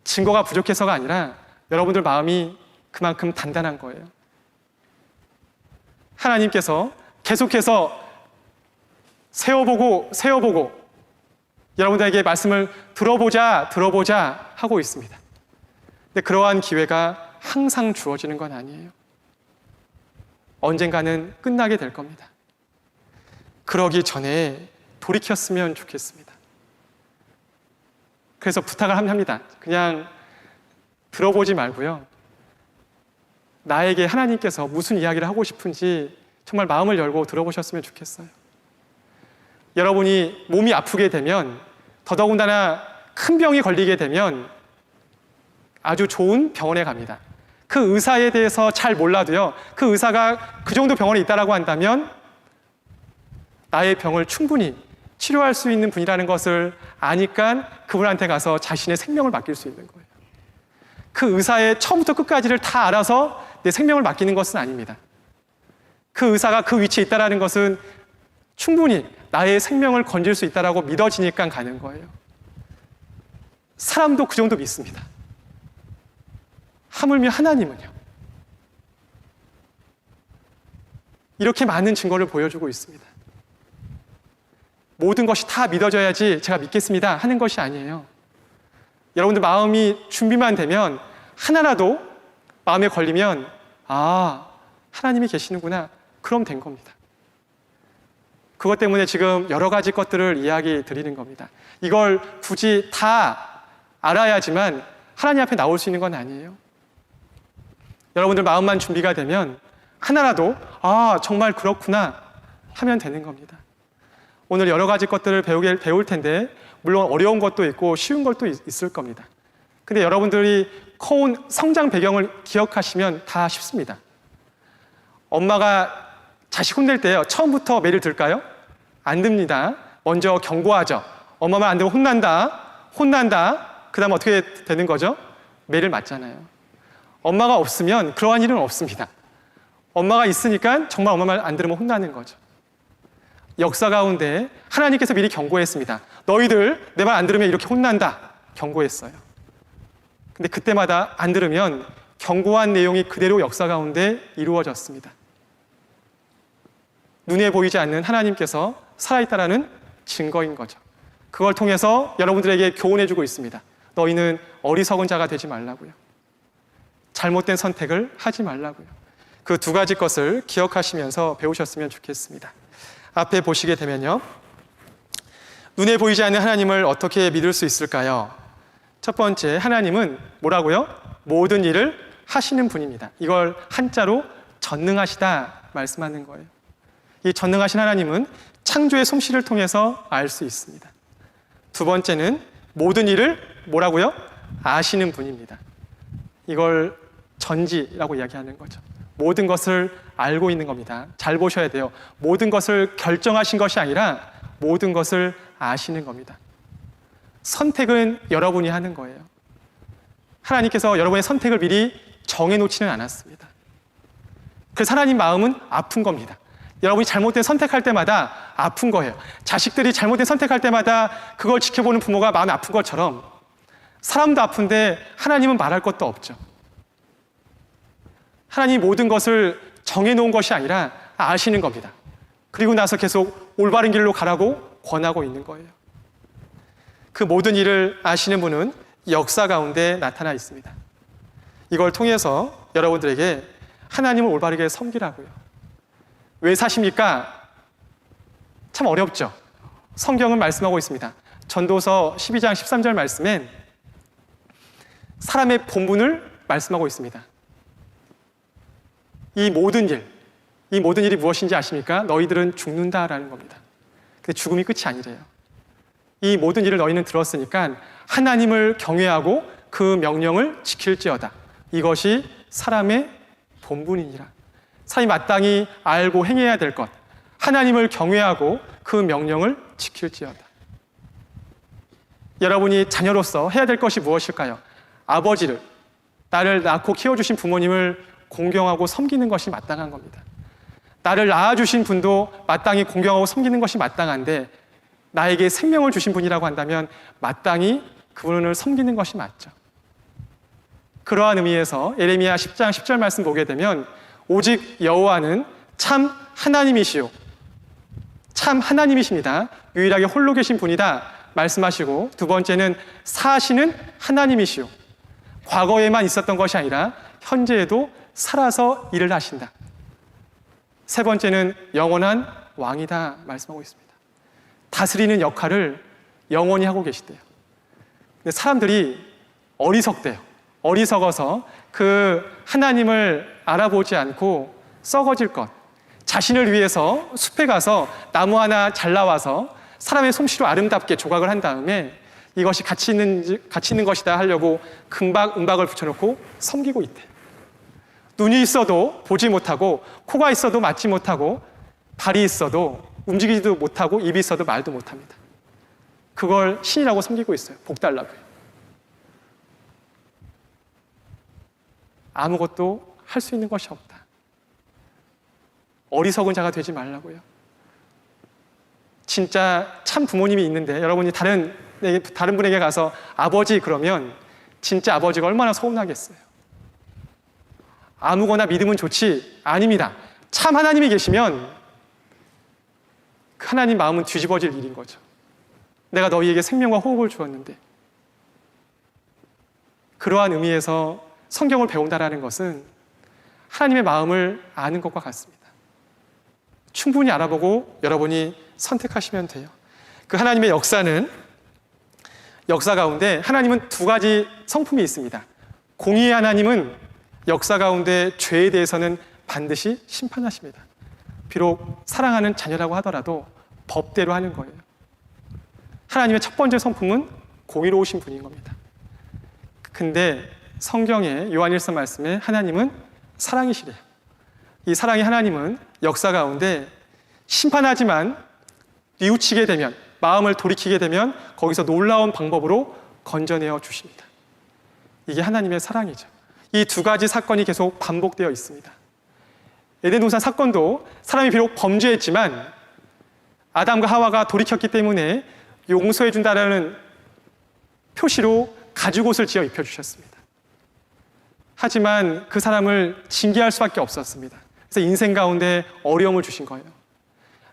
증거가 부족해서가 아니라 여러분들 마음이 그만큼 단단한 거예요. 하나님께서 계속해서 세워보고 여러분들에게 말씀을 들어보자 하고 있습니다. 근데 그러한 기회가 항상 주어지는 건 아니에요. 언젠가는 끝나게 될 겁니다. 그러기 전에 돌이켰으면 좋겠습니다. 그래서 부탁을 합니다. 그냥 들어보지 말고요. 나에게 하나님께서 무슨 이야기를 하고 싶은지 정말 마음을 열고 들어보셨으면 좋겠어요. 여러분이 몸이 아프게 되면, 더더군다나 큰 병이 걸리게 되면 아주 좋은 병원에 갑니다. 그 의사에 대해서 잘 몰라도요, 그 의사가 그 정도 병원에 있다라고 한다면 나의 병을 충분히 치료할 수 있는 분이라는 것을 아니까 그분한테 가서 자신의 생명을 맡길 수 있는 거예요. 그 의사의 처음부터 끝까지를 다 알아서 내 생명을 맡기는 것은 아닙니다. 그 의사가 그 위치에 있다는 것은 충분히 나의 생명을 건질 수 있다고 믿어지니까 가는 거예요. 사람도 그 정도 믿습니다. 하물며 하나님은요. 이렇게 많은 증거를 보여주고 있습니다. 모든 것이 다 믿어져야지 제가 믿겠습니다 하는 것이 아니에요. 여러분들 마음이 준비만 되면, 하나라도 마음에 걸리면 하나님이 계시는구나, 그럼 된 겁니다. 그것 때문에 지금 여러 가지 것들을 이야기 드리는 겁니다. 이걸 굳이 다 알아야지만 하나님 앞에 나올 수 있는 건 아니에요. 여러분들 마음만 준비가 되면 하나라도 정말 그렇구나 하면 되는 겁니다. 오늘 여러 가지 것들을 배울 텐데, 물론 어려운 것도 있고 쉬운 것도 있을 겁니다. 근데 여러분들이 커온 성장 배경을 기억하시면 다 쉽습니다. 엄마가 자식 혼낼 때요, 처음부터 매를 들까요? 안 듭니다. 먼저 경고하죠. 엄마 말 안 들으면 혼난다. 그 다음 어떻게 되는 거죠? 매를 맞잖아요. 엄마가 없으면 그러한 일은 없습니다. 엄마가 있으니까 정말 엄마 말 안 들으면 혼나는 거죠. 역사 가운데 하나님께서 미리 경고했습니다. 너희들 내 말 안 들으면 이렇게 혼난다. 경고했어요. 근데 그때마다 안 들으면 경고한 내용이 그대로 역사 가운데 이루어졌습니다. 눈에 보이지 않는 하나님께서 살아있다라는 증거인 거죠. 그걸 통해서 여러분들에게 교훈해주고 있습니다. 너희는 어리석은 자가 되지 말라고요. 잘못된 선택을 하지 말라고요. 그 두 가지 것을 기억하시면서 배우셨으면 좋겠습니다. 앞에 보시게 되면요. 눈에 보이지 않는 하나님을 어떻게 믿을 수 있을까요? 첫 번째, 하나님은 뭐라고요? 모든 일을 하시는 분입니다. 이걸 한자로 전능하시다 말씀하는 거예요. 이 전능하신 하나님은 창조의 솜씨를 통해서 알 수 있습니다. 두 번째는 모든 일을 뭐라고요? 아시는 분입니다. 이걸 전지라고 이야기하는 거죠. 모든 것을 알고 있는 겁니다. 잘 보셔야 돼요. 모든 것을 결정하신 것이 아니라 모든 것을 아시는 겁니다. 선택은 여러분이 하는 거예요. 하나님께서 여러분의 선택을 미리 정해놓지는 않았습니다. 그래서 하나님 마음은 아픈 겁니다. 여러분이 잘못된 선택할 때마다 아픈 거예요. 자식들이 잘못된 선택할 때마다 그걸 지켜보는 부모가 마음이 아픈 것처럼 사람도 아픈데 하나님은 말할 것도 없죠. 하나님이 모든 것을 정해놓은 것이 아니라 아시는 겁니다. 그리고 나서 계속 올바른 길로 가라고 권하고 있는 거예요. 그 모든 일을 아시는 분은 역사 가운데 나타나 있습니다. 이걸 통해서 여러분들에게 하나님을 올바르게 섬기라고요. 왜 사십니까? 참 어렵죠. 성경은 말씀하고 있습니다. 전도서 12장 13절 말씀엔 사람의 본분을 말씀하고 있습니다. 이 모든 일이 무엇인지 아십니까? 너희들은 죽는다라는 겁니다. 근데 죽음이 끝이 아니래요. 이 모든 일을 너희는 들었으니까 하나님을 경외하고 그 명령을 지킬지어다. 이것이 사람의 본분이니라. 사람이 마땅히 알고 행해야 될 것, 하나님을 경외하고 그 명령을 지킬지어다. 여러분이 자녀로서 해야 될 것이 무엇일까요? 아버지를, 나를 낳고 키워주신 부모님을 공경하고 섬기는 것이 마땅한 겁니다. 나를 낳아주신 분도 마땅히 공경하고 섬기는 것이 마땅한데 나에게 생명을 주신 분이라고 한다면 마땅히 그분을 섬기는 것이 맞죠. 그러한 의미에서 예레미야 10장 10절 말씀 보게 되면 오직 여호와는 참 하나님이시오. 참 하나님이십니다. 유일하게 홀로 계신 분이다 말씀하시고, 두 번째는 사시는 하나님이시오. 과거에만 있었던 것이 아니라 현재에도 살아서 일을 하신다. 세 번째는 영원한 왕이다 말씀하고 있습니다. 다스리는 역할을 영원히 하고 계시대요. 근데 사람들이 어리석대요. 어리석어서 그 하나님을 알아보지 않고 썩어질 것, 자신을 위해서 숲에 가서 나무 하나 잘라와서 사람의 솜씨로 아름답게 조각을 한 다음에 이것이 가치 있는 것이다 하려고 은박을 붙여놓고 섬기고 있대요. 눈이 있어도 보지 못하고, 코가 있어도 맞지 못하고, 발이 있어도 움직이지도 못하고, 입이 있어도 말도 못합니다. 그걸 신이라고 섬기고 있어요. 복 달라고요. 아무것도 할 수 있는 것이 없다. 어리석은 자가 되지 말라고요. 진짜 참 부모님이 있는데 여러분이 다른 분에게 가서 아버지 그러면 진짜 아버지가 얼마나 서운하겠어요. 아무거나 믿으면 좋지? 아닙니다. 참 하나님이 계시면 하나님 마음은 뒤집어질 일인 거죠. 내가 너희에게 생명과 호흡을 주었는데. 그러한 의미에서 성경을 배운다는 것은 하나님의 마음을 아는 것과 같습니다. 충분히 알아보고 여러분이 선택하시면 돼요. 그 하나님의 역사 가운데 하나님은 두 가지 성품이 있습니다. 공의의 하나님은 역사 가운데 죄에 대해서는 반드시 심판하십니다. 비록 사랑하는 자녀라고 하더라도 법대로 하는 거예요. 하나님의 첫 번째 성품은 공의로우신 분인 겁니다. 근데 성경의 요한일서 말씀에 하나님은 사랑이시래요. 이 사랑의 하나님은 역사 가운데 심판하지만 뉘우치게 되면, 마음을 돌이키게 되면 거기서 놀라운 방법으로 건져내어 주십니다. 이게 하나님의 사랑이죠. 이 두 가지 사건이 계속 반복되어 있습니다. 에덴 동산 사건도 사람이 비록 범죄했지만 아담과 하와가 돌이켰기 때문에 용서해 준다라는 표시로 가죽옷을 지어 입혀주셨습니다. 하지만 그 사람을 징계할 수밖에 없었습니다. 그래서 인생 가운데 어려움을 주신 거예요.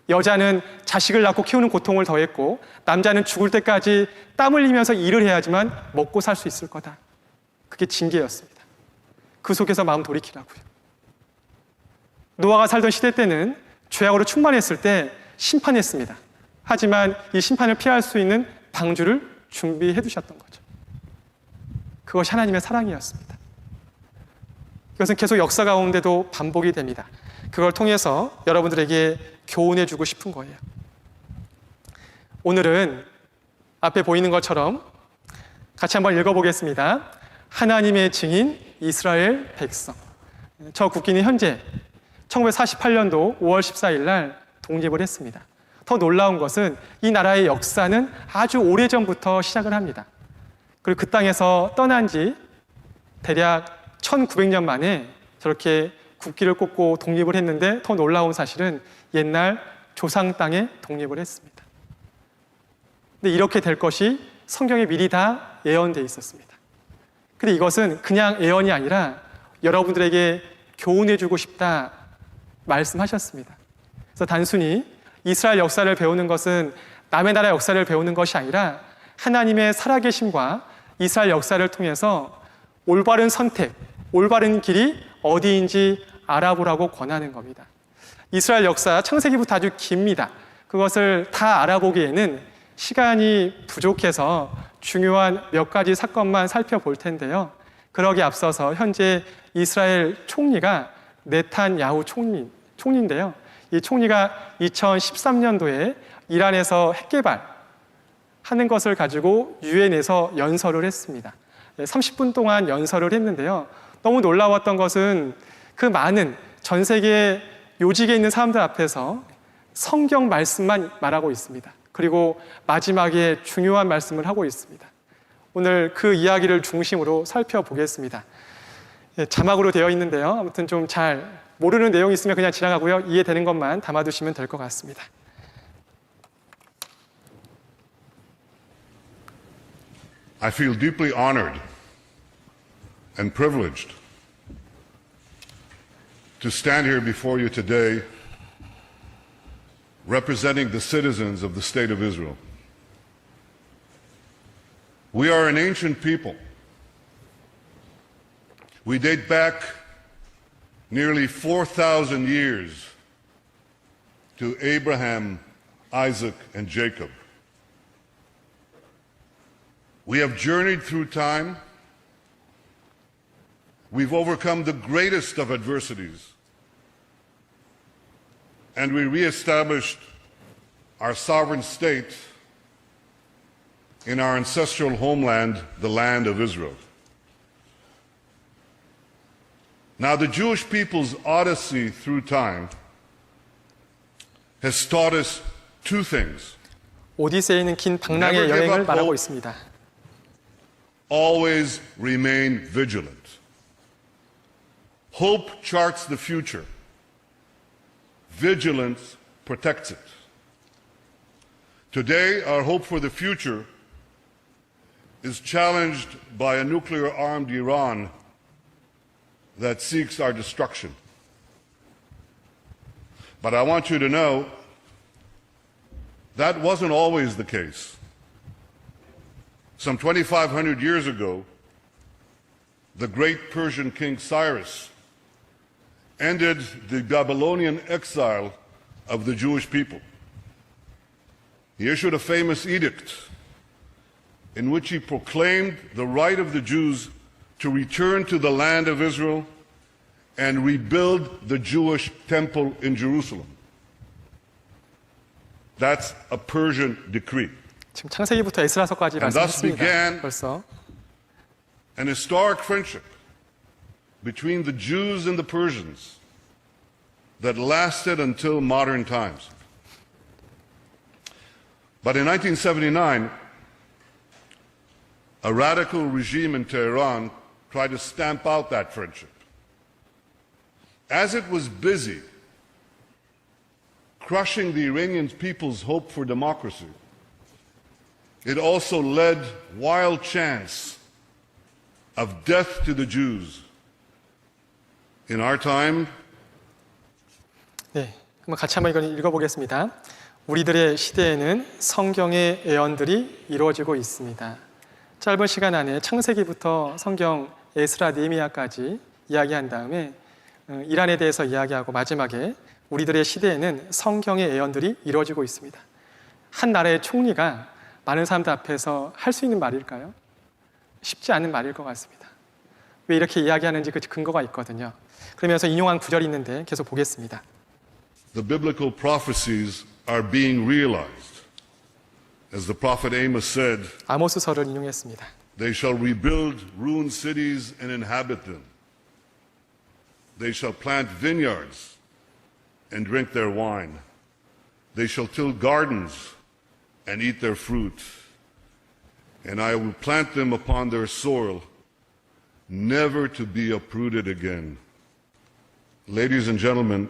여자는 자식을 낳고 키우는 고통을 더했고 남자는 죽을 때까지 땀 흘리면서 일을 해야지만 먹고 살 수 있을 거다. 그게 징계였습니다. 그 속에서 마음 돌이키라고요. 노아가 살던 시대 때는 죄악으로 충만했을 때 심판했습니다. 하지만 이 심판을 피할 수 있는 방주를 준비해 두셨던 거죠. 그것이 하나님의 사랑이었습니다. 이것은 계속 역사 가운데도 반복이 됩니다. 그걸 통해서 여러분들에게 교훈해 주고 싶은 거예요. 오늘은 앞에 보이는 것처럼 같이 한번 읽어보겠습니다. 하나님의 증인 이스라엘 백성. 저 국기는 현재 1948년도 5월 14일 날 독립을 했습니다. 더 놀라운 것은 이 나라의 역사는 아주 오래전부터 시작을 합니다. 그리고 그 땅에서 떠난 지 대략 1900년 만에 저렇게 국기를 꽂고 독립을 했는데 더 놀라운 사실은 옛날 조상 땅에 독립을 했습니다. 근데 이렇게 될 것이 성경에 미리 다 예언되어 있었습니다. 근데 이것은 그냥 예언이 아니라 여러분들에게 교훈해주고 싶다 말씀하셨습니다. 그래서 단순히 이스라엘 역사를 배우는 것은 남의 나라 역사를 배우는 것이 아니라 하나님의 살아계심과 이스라엘 역사를 통해서 올바른 선택, 올바른 길이 어디인지 알아보라고 권하는 겁니다. 이스라엘 역사 창세기부터 아주 깁니다. 그것을 다 알아보기에는 시간이 부족해서 중요한 몇 가지 사건만 살펴볼 텐데요. 그러기에 앞서서 현재 이스라엘 총리가 네탄야후 총리인데요. 이 총리가 2013년도에 이란에서 핵 개발하는 것을 가지고 유엔에서 연설을 했습니다. 30분 동안 연설을 했는데요. 너무 놀라웠던 것은 그 많은 전 세계 요직에 있는 사람들 앞에서 성경 말씀만 말하고 있습니다. 그리고 마지막에 중요한 말씀을 하고 있습니다. 오늘 그 이야기를 중심으로 살펴보겠습니다. 자막으로 되어 있는데요. 아무튼 좀 잘 모르는 내용이 있으면 그냥 지나가고요. 이해되는 것만 담아두시면 될 것 같습니다. I feel deeply honored and privileged to stand here before you today representing the citizens of the State of Israel. We are an ancient people. We date back nearly 4,000 years to Abraham, Isaac, and Jacob. We have journeyed through time. We've overcome the greatest of adversities. And we reestablished our sovereign state in our ancestral homeland, the land of Israel. Now, the Jewish people's odyssey through time has taught us two things. 오디세이는 긴 방랑의 Never give 여행을 up 말하고 hope. 있습니다. Always remain vigilant. Hope charts the future. Vigilance protects it. Today, our hope for the future is challenged by a nuclear-armed Iran that seeks our destruction. But I want you to know that wasn't always the case. Some 2,500 years ago, the great Persian king Cyrus ended the Babylonian exile of the Jewish people. He issued a famous edict in which he proclaimed the right of the Jews to return to the land of Israel and rebuild the Jewish temple in Jerusalem. That's a Persian decree. 지금 창세기부터 에스라서까지 And thus 말씀하셨습니다. began 벌써 an historic friendship between the Jews and the Persians that lasted until modern times. But in 1979, a radical regime in Tehran tried to stamp out that friendship. As it was busy crushing the Iranian people's hope for democracy, it also led wild chants of death to the Jews. In our time, 네, 한번 같이 한번 이걸 읽어보겠습니다. 우리들의 시대에는 성경의 예언들이 이루어지고 있습니다. 짧은 시간 안에 창세기부터 성경 에스라 느헤미야까지 이야기한 다음에 이란에 대해서 이야기하고 마지막에 우리들의 시대에는 성경의 예언들이 이루어지고 있습니다. 한 나라의 총리가 많은 사람들 앞에서 할 수 있는 말일까요? 쉽지 않은 말일 것 같습니다. 왜 이렇게 이야기하는지 그 근거가 있거든요. 그러면서 인용한 구절이 있는데 계속 보겠습니다. the biblical prophecies are being realized. As the prophet Amos said, 아모스서를 인용했습니다. they shall rebuild ruined cities and inhabit them. They shall plant vineyards and drink their wine. They shall till gardens and eat their fruit. And I will plant them upon their soil, never to be uprooted again. Ladies and gentlemen,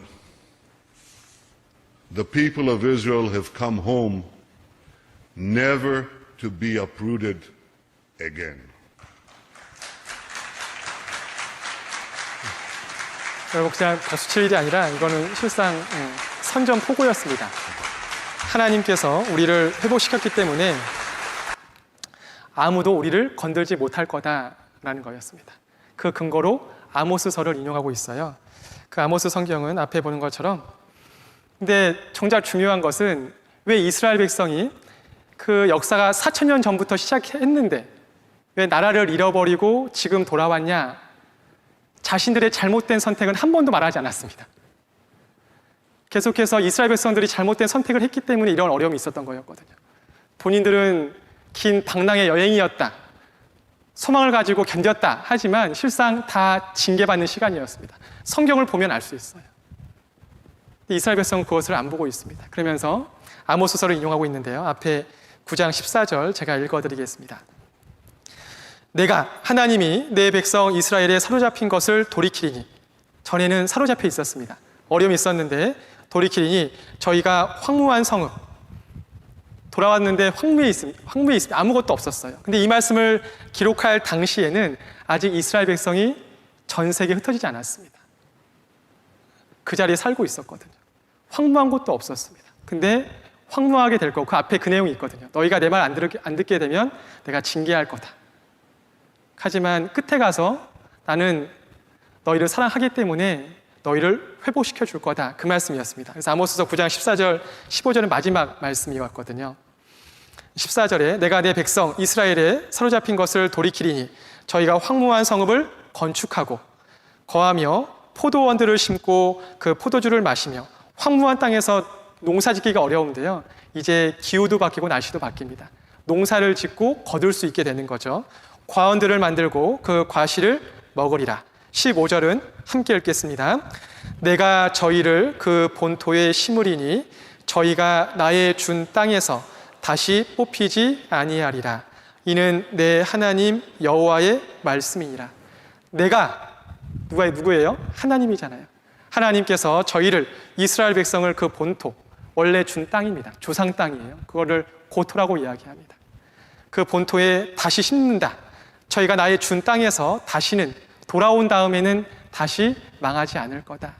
the people of Israel have come home, never to be uprooted again. 여러분, 그냥 박수 칠 일이 아니라 이거는 실상 선전포고였습니다. 하나님께서 우리를 회복시켰기 때문에 아무도 우리를 건들지 못할 거다라는 거였습니다. 그 근거로 아모스서를 인용하고 있어요. 그 아모스 성경은 앞에 보는 것처럼, 근데 정작 중요한 것은 왜 이스라엘 백성이 그 역사가 4,000년 전부터 시작했는데 왜 나라를 잃어버리고 지금 돌아왔냐? 자신들의 잘못된 선택은 한 번도 말하지 않았습니다. 계속해서 이스라엘 백성들이 잘못된 선택을 했기 때문에 이런 어려움이 있었던 거였거든요. 본인들은 긴 방랑의 여행이었다, 소망을 가지고 견뎠다 하지만 실상 다 징계받는 시간이었습니다. 성경을 보면 알 수 있어요. 이스라엘 백성은 그것을 안 보고 있습니다. 그러면서 아모스서를 인용하고 있는데요. 앞에 9장 14절 제가 읽어드리겠습니다. 내가 하나님이 내 백성 이스라엘에 사로잡힌 것을 돌이키리니, 전에는 사로잡혀 있었습니다. 어려움이 있었는데 돌이키리니 저희가 황무한 성읍, 돌아왔는데 황무에 있습니다. 아무것도 없었어요. 근데 이 말씀을 기록할 당시에는 아직 이스라엘 백성이 전 세계에 흩어지지 않았습니다. 그 자리에 살고 있었거든요. 황무한 곳도 없었습니다. 근데 황무하게 될 거고, 그 앞에 그 내용이 있거든요. 너희가 내 말 안 듣게 되면 내가 징계할 거다. 하지만 끝에 가서 나는 너희를 사랑하기 때문에 너희를 회복시켜 줄 거다. 그 말씀이었습니다. 그래서 아모스서 9장 14절, 15절은 마지막 말씀이었거든요. 14절에 내가 내 백성 이스라엘에 사로잡힌 것을 돌이키리니 저희가 황무한 성읍을 건축하고 거하며 포도원들을 심고 그 포도주를 마시며, 황무한 땅에서 농사 짓기가 어려운데요. 이제 기후도 바뀌고 날씨도 바뀝니다. 농사를 짓고 거둘 수 있게 되는 거죠. 과원들을 만들고 그 과실을 먹으리라. 15절은 함께 읽겠습니다. 내가 저희를 그 본토에 심으리니 저희가 나의 준 땅에서 다시 뽑히지 아니하리라. 이는 내 하나님 여호와의 말씀이니라. 내가 누구예요? 하나님이잖아요. 하나님께서 저희를, 이스라엘 백성을 그 본토, 원래 준 땅입니다. 조상 땅이에요. 그거를 고토라고 이야기합니다. 그 본토에 다시 심는다. 저희가 나의 준 땅에서 다시는 돌아온 다음에는 다시 망하지 않을 거다.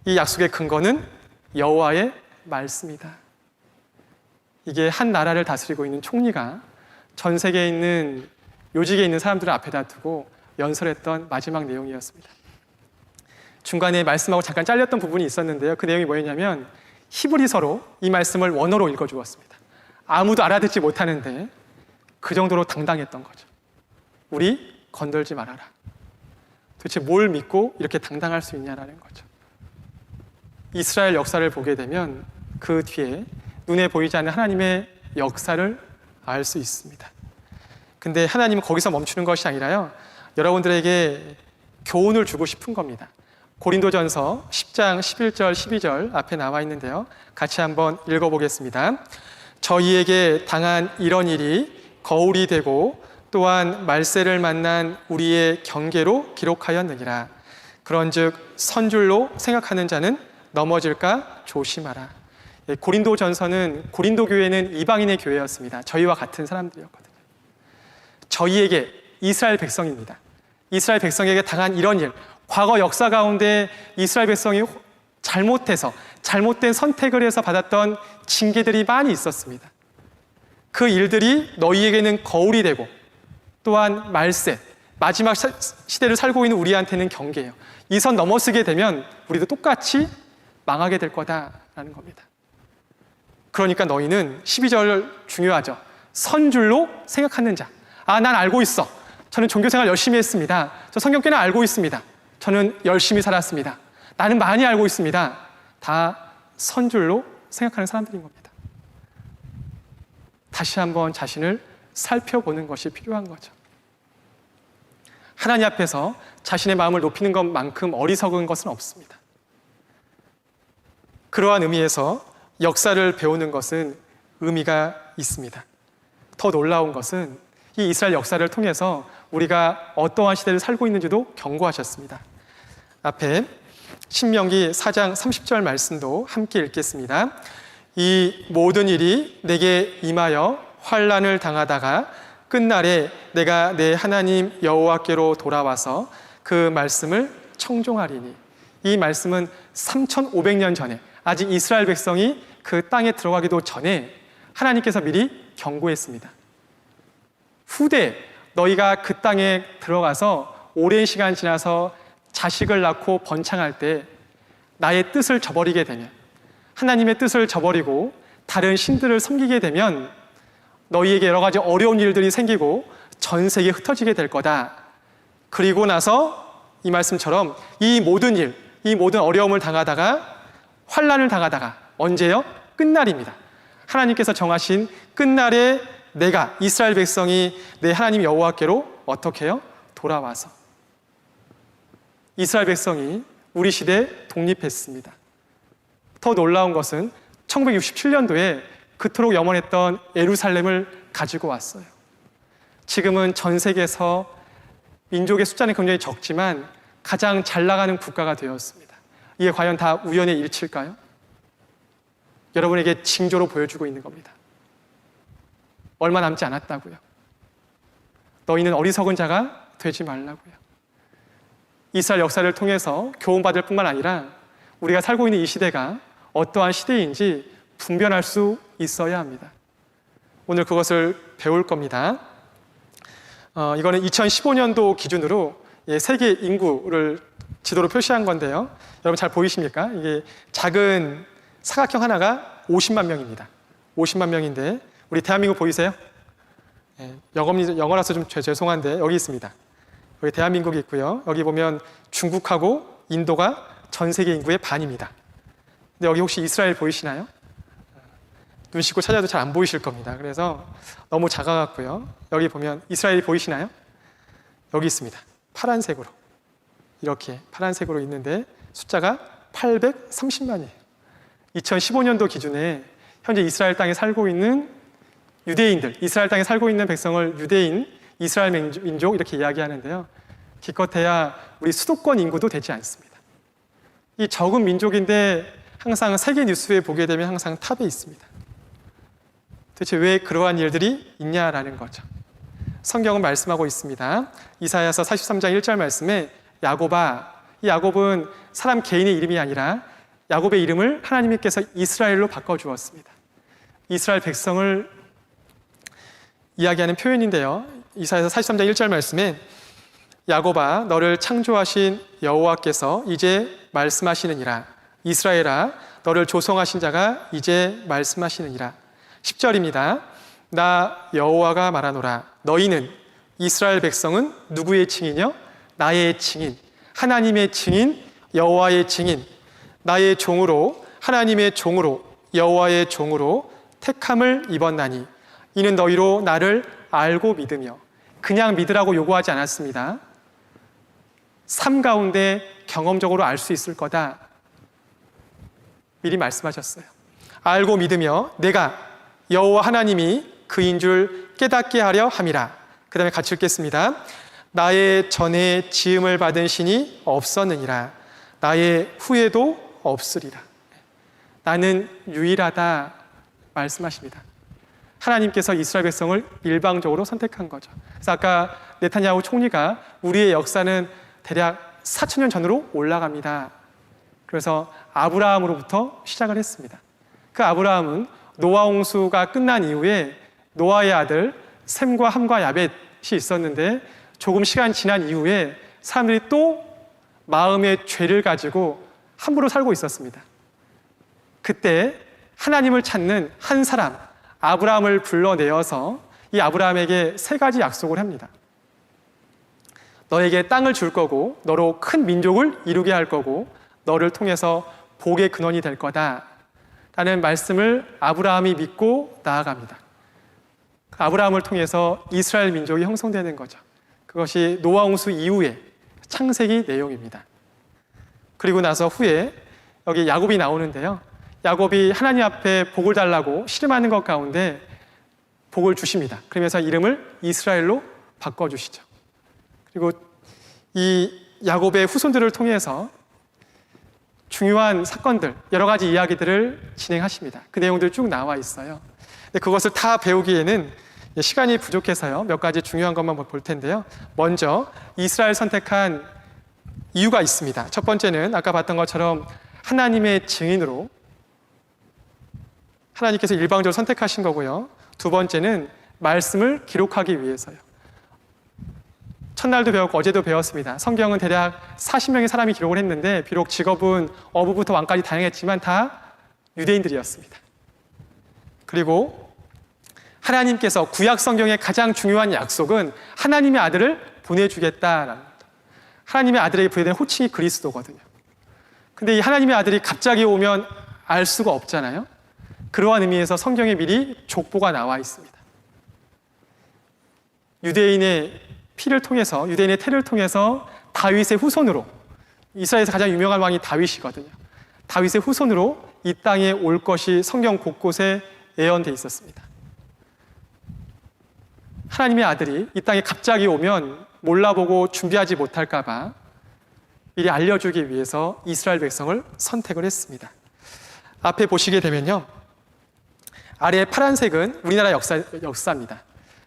이 약속의 근거는 여호와의 말씀이다. 이게 한 나라를 다스리고 있는 총리가 전 세계에 있는, 요직에 있는 사람들을 앞에다 두고 연설했던 마지막 내용이었습니다. 중간에 말씀하고 잠깐 잘렸던 부분이 있었는데요. 그 내용이 뭐였냐면 히브리서로 이 말씀을 원어로 읽어주었습니다. 아무도 알아듣지 못하는데 그 정도로 당당했던 거죠. 우리 건들지 말아라. 도대체 뭘 믿고 이렇게 당당할 수 있냐라는 거죠. 이스라엘 역사를 보게 되면 그 뒤에 눈에 보이지 않는 하나님의 역사를 알 수 있습니다. 근데 하나님은 거기서 멈추는 것이 아니라요, 여러분들에게 교훈을 주고 싶은 겁니다. 고린도전서 10장 11절 12절 앞에 나와 있는데요. 같이 한번 읽어보겠습니다. 저희에게 당한 이런 일이 거울이 되고 또한 말세를 만난 우리의 경계로 기록하였느니라. 그런즉 선줄로 생각하는 자는 넘어질까 조심하라. 고린도 전서는 고린도 교회는 이방인의 교회였습니다. 저희와 같은 사람들이었거든요. 저희에게 이스라엘 백성입니다. 이스라엘 백성에게 당한 이런 일, 과거 역사 가운데 이스라엘 백성이 잘못해서 잘못된 선택을 해서 받았던 징계들이 많이 있었습니다. 그 일들이 너희에게는 거울이 되고 또한 말세, 마지막 시대를 살고 있는 우리한테는 경계예요. 이 선 넘어서게 되면 우리도 똑같이 망하게 될 거다라는 겁니다. 그러니까 너희는 12절 중요하죠. 선줄로 생각하는 자. 아, 난 알고 있어. 저는 종교생활 열심히 했습니다. 저 성경께는 알고 있습니다. 저는 열심히 살았습니다. 나는 많이 알고 있습니다. 다 선줄로 생각하는 사람들인 겁니다. 다시 한번 자신을 살펴보는 것이 필요한 거죠. 하나님 앞에서 자신의 마음을 높이는 것만큼 어리석은 것은 없습니다. 그러한 의미에서 역사를 배우는 것은 의미가 있습니다. 더 놀라운 것은 이 이스라엘 역사를 통해서 우리가 어떠한 시대를 살고 있는지도 경고하셨습니다. 앞에 신명기 4장 30절 말씀도 함께 읽겠습니다. 이 모든 일이 내게 임하여 환난을 당하다가 끝날에 내가 내 하나님 여호와께로 돌아와서 그 말씀을 청종하리니. 이 말씀은 3,500년 전에 아직 이스라엘 백성이 그 땅에 들어가기도 전에 하나님께서 미리 경고했습니다. 후대 너희가 그 땅에 들어가서 오랜 시간 지나서 자식을 낳고 번창할 때 나의 뜻을 저버리게 되면, 하나님의 뜻을 저버리고 다른 신들을 섬기게 되면 너희에게 여러 가지 어려운 일들이 생기고 전 세계에 흩어지게 될 거다. 그리고 나서 이 말씀처럼 이 모든 일, 이 모든 어려움을 당하다가 환난을 당하다가 언제요? 끝날입니다. 하나님께서 정하신 끝날에 내가 이스라엘 백성이 내 하나님 여호와께로 어떻게 해요? 돌아와서 이스라엘 백성이 우리 시대에 독립했습니다. 더 놀라운 것은 1967년도에 그토록 염원했던 예루살렘을 가지고 왔어요. 지금은 전 세계에서 민족의 숫자는 굉장히 적지만 가장 잘 나가는 국가가 되었습니다. 이게 과연 다 우연의 일치일까요? 여러분에게 징조로 보여주고 있는 겁니다. 얼마 남지 않았다고요. 너희는 어리석은 자가 되지 말라고요. 이스라엘 역사를 통해서 교훈받을 뿐만 아니라 우리가 살고 있는 이 시대가 어떠한 시대인지 분별할 수 있어야 합니다. 오늘 그것을 배울 겁니다. 이거는 2015년도 기준으로 세계 인구를 지도로 표시한 건데요. 여러분 잘 보이십니까? 이게 작은 사각형 하나가 50만 명입니다. 50만 명인데 우리 대한민국 보이세요? 영어라서 좀 죄송한데 여기 있습니다. 여기 대한민국이 있고요. 여기 보면 중국하고 인도가 전 세계 인구의 반입니다. 근데 여기 혹시 이스라엘 보이시나요? 눈 씻고 찾아도 잘 안 보이실 겁니다. 그래서 너무 작아갖고요. 여기 보면 이스라엘이 보이시나요? 여기 있습니다. 파란색으로. 이렇게 파란색으로 있는데 숫자가 830만이에요. 2015년도 기준에 현재 이스라엘 땅에 살고 있는 유대인들, 이스라엘 땅에 살고 있는 백성을 유대인, 이스라엘 민족 이렇게 이야기하는데요. 기껏해야 우리 수도권 인구도 되지 않습니다. 이 적은 민족인데 항상 세계 뉴스에 보게 되면 항상 탑에 있습니다. 도대체 왜 그러한 일들이 있냐라는 거죠. 성경은 말씀하고 있습니다. 이사야서 43장 1절 말씀에 야곱아, 이 야곱은 사람 개인의 이름이 아니라 야곱의 이름을 하나님께서 이스라엘로 바꿔주었습니다. 이스라엘 백성을 이야기하는 표현인데요. 이사야서 43장 1절 말씀에 야곱아, 너를 창조하신 여호와께서 이제 말씀하시느니라. 이스라엘아, 너를 조성하신 자가 이제 말씀하시느니라. 10절입니다. 나 여호와가 말하노라. 너희는, 이스라엘 백성은 누구의 증인이요? 나의 증인, 하나님의 증인, 여호와의 증인, 나의 종으로, 하나님의 종으로, 여호와의 종으로 택함을 입었나니 이는 너희로 나를 알고 믿으며. 그냥 믿으라고 요구하지 않았습니다. 삶 가운데 경험적으로 알 수 있을 거다 미리 말씀하셨어요. 알고 믿으며 내가 여호와 하나님이 그인 줄 깨닫게 하려 함이라. 그 다음에 같이 읽겠습니다. 나의 전에 지음을 받은 신이 없었느니라. 나의 후에도 없으리라. 나는 유일하다 말씀하십니다. 하나님께서 이스라엘 백성을 일방적으로 선택한 거죠. 그래서 아까 네타냐후 총리가 우리의 역사는 대략 4,000년 전으로 올라갑니다. 그래서 아브라함으로부터 시작을 했습니다. 그 아브라함은 노아 홍수가 끝난 이후에 노아의 아들 셈과 함과 야벳이 있었는데 조금 시간 지난 이후에 사람들이 또 마음의 죄를 가지고 함부로 살고 있었습니다. 그때 하나님을 찾는 한 사람 아브라함을 불러내어서 이 아브라함에게 3가지 약속을 합니다. 너에게 땅을 줄 거고 너로 큰 민족을 이루게 할 거고 너를 통해서 복의 근원이 될 거다 라는 말씀을 아브라함이 믿고 나아갑니다. 아브라함을 통해서 이스라엘 민족이 형성되는 거죠. 그것이 노아 홍수 이후의 창세기 내용입니다. 그리고 나서 후에 여기 야곱이 나오는데요. 야곱이 하나님 앞에 복을 달라고 씨름하는 것 가운데 복을 주십니다. 그러면서 이름을 이스라엘로 바꿔주시죠. 그리고 이 야곱의 후손들을 통해서 중요한 사건들, 여러 가지 이야기들을 진행하십니다. 그 내용들 쭉 나와 있어요. 근데 그것을 다 배우기에는 시간이 부족해서요. 몇 가지 중요한 것만 볼 텐데요. 먼저 이스라엘 선택한 이유가 있습니다. 첫 번째는 아까 봤던 것처럼 하나님의 증인으로 하나님께서 일방적으로 선택하신 거고요. 두 번째는 말씀을 기록하기 위해서요. 첫날도 배웠고 어제도 배웠습니다. 성경은 대략 40명의 사람이 기록을 했는데 비록 직업은 어부부터 왕까지 다양했지만 다 유대인들이었습니다. 그리고 하나님께서 구약 성경의 가장 중요한 약속은 하나님의 아들을 보내주겠다라는 겁니다. 하나님의 아들에게 부여된 호칭이 그리스도거든요. 근데 이 하나님의 아들이 갑자기 오면 알 수가 없잖아요. 그러한 의미에서 성경에 미리 족보가 나와 있습니다. 유대인의 피를 통해서, 유대인의 태를 통해서 다윗의 후손으로, 이스라엘에서 가장 유명한 왕이 다윗이거든요. 다윗의 후손으로 이 땅에 올 것이 성경 곳곳에 예언되어 있었습니다. 하나님의 아들이 이 땅에 갑자기 오면 몰라보고 준비하지 못할까 봐 미리 알려주기 위해서 이스라엘 백성을 선택을 했습니다. 앞에 보시게 되면요. 아래 파란색은 우리나라 역사입니다.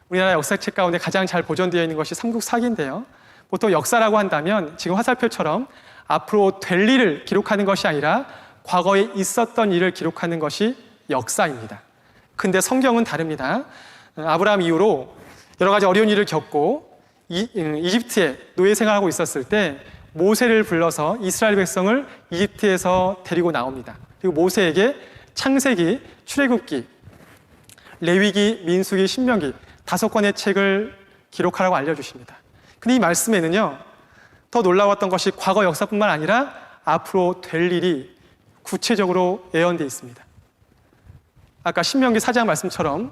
우리나라 역사책 가운데 가장 잘 보존되어 있는 것이 삼국사기인데요. 보통 역사라고 한다면 지금 화살표처럼 앞으로 될 일을 기록하는 것이 아니라 과거에 있었던 일을 기록하는 것이 역사입니다. 근데 성경은 다릅니다. 아브라함 이후로 여러 가지 어려운 일을 겪고 이집트에 노예 생활하고 있었을 때 모세를 불러서 이스라엘 백성을 이집트에서 데리고 나옵니다. 그리고 모세에게 창세기, 출애굽기, 레위기, 민수기, 신명기 5권의 책을 기록하라고 알려주십니다. 근데 이 말씀에는요, 더 놀라웠던 것이 과거 역사뿐만 아니라 앞으로 될 일이 구체적으로 예언되어 있습니다. 아까 신명기 4장 말씀처럼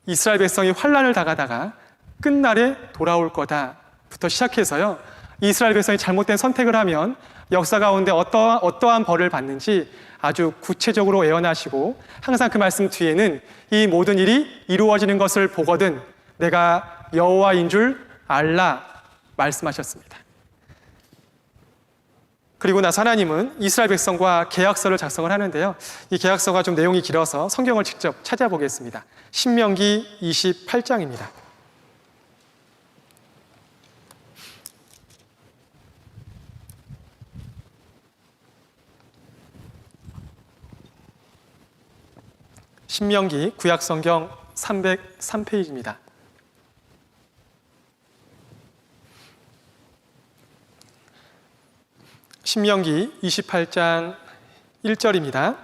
이스라엘 백성이 환난을 당하다가 끝날에 돌아올 거다부터 시작해서요, 이스라엘 백성이 잘못된 선택을 하면 역사 가운데 어떠한 벌을 받는지 아주 구체적으로 예언하시고 항상 그 말씀 뒤에는 이 모든 일이 이루어지는 것을 보거든 내가 여호와인 줄 알라 말씀하셨습니다. 그리고 나서 하나님은 이스라엘 백성과 계약서를 작성을 하는데요. 이 계약서가 좀 내용이 길어서 성경을 직접 찾아보겠습니다. 신명기 28장입니다. 신명기 구약성경 303페이지입니다. 신명기 28장 1절입니다.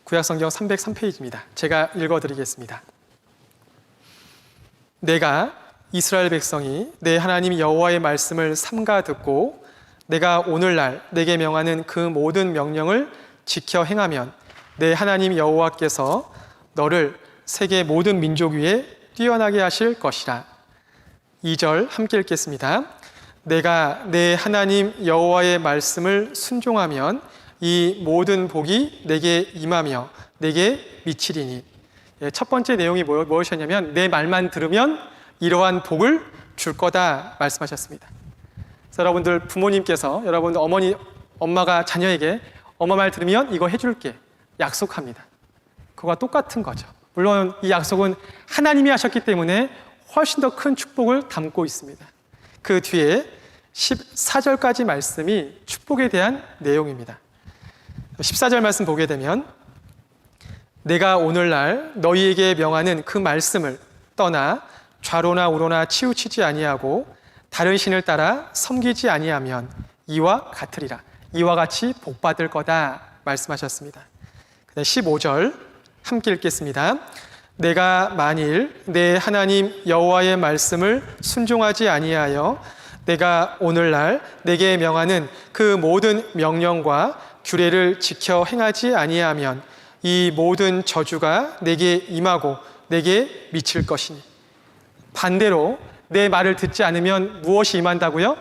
구약성경 303페이지입니다. 제가 읽어드리겠습니다. 내가 이스라엘 백성이 내 하나님 여호와의 말씀을 삼가 듣고 내가 오늘날 내게 명하는 그 모든 명령을 지켜 행하면 내 하나님 여호와께서 너를 세계 모든 민족 위에 뛰어나게 하실 것이라. 2절 함께 읽겠습니다. 내가 내 하나님 여호와의 말씀을 순종하면 이 모든 복이 내게 임하며 내게 미치리니. 예, 첫 번째 내용이 무엇이었냐면 내 말만 들으면 이러한 복을 줄 거다 말씀하셨습니다. 그래서 여러분들 부모님께서 여러분들 엄마가 자녀에게 엄마 말 들으면 이거 해줄게 약속합니다. 그거와 똑같은 거죠. 물론 이 약속은 하나님이 하셨기 때문에 훨씬 더 큰 축복을 담고 있습니다. 그 뒤에 14절까지 말씀이 축복에 대한 내용입니다. 14절 말씀 보게 되면 내가 오늘날 너희에게 명하는 그 말씀을 떠나 좌로나 우로나 치우치지 아니하고 다른 신을 따라 섬기지 아니하면 이와 같으리라. 이와 같이 복받을 거다 말씀하셨습니다. 15절 함께 읽겠습니다. 내가 만일 내 하나님 여호와의 말씀을 순종하지 아니하여 내가 오늘날 내게 명하는 그 모든 명령과 규례를 지켜 행하지 아니하면 이 모든 저주가 내게 임하고 내게 미칠 것이니. 반대로 내 말을 듣지 않으면 무엇이 임한다고요?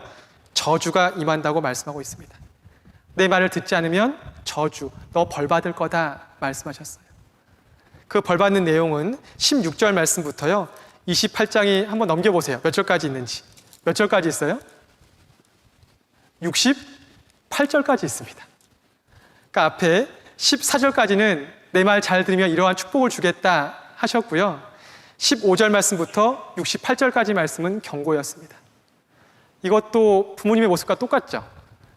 저주가 임한다고 말씀하고 있습니다. 내 말을 듣지 않으면 저주, 너 벌 받을 거다 말씀하셨어요. 그 벌 받는 내용은 16절 말씀부터요 28장이 한번 넘겨보세요. 몇 절까지 있는지. 몇 절까지 있어요? 68절까지 있습니다. 그러니까 앞에 14절까지는 내 말 잘 들으면 이러한 축복을 주겠다 하셨고요. 15절 말씀부터 68절까지 말씀은 경고였습니다. 이것도 부모님의 모습과 똑같죠.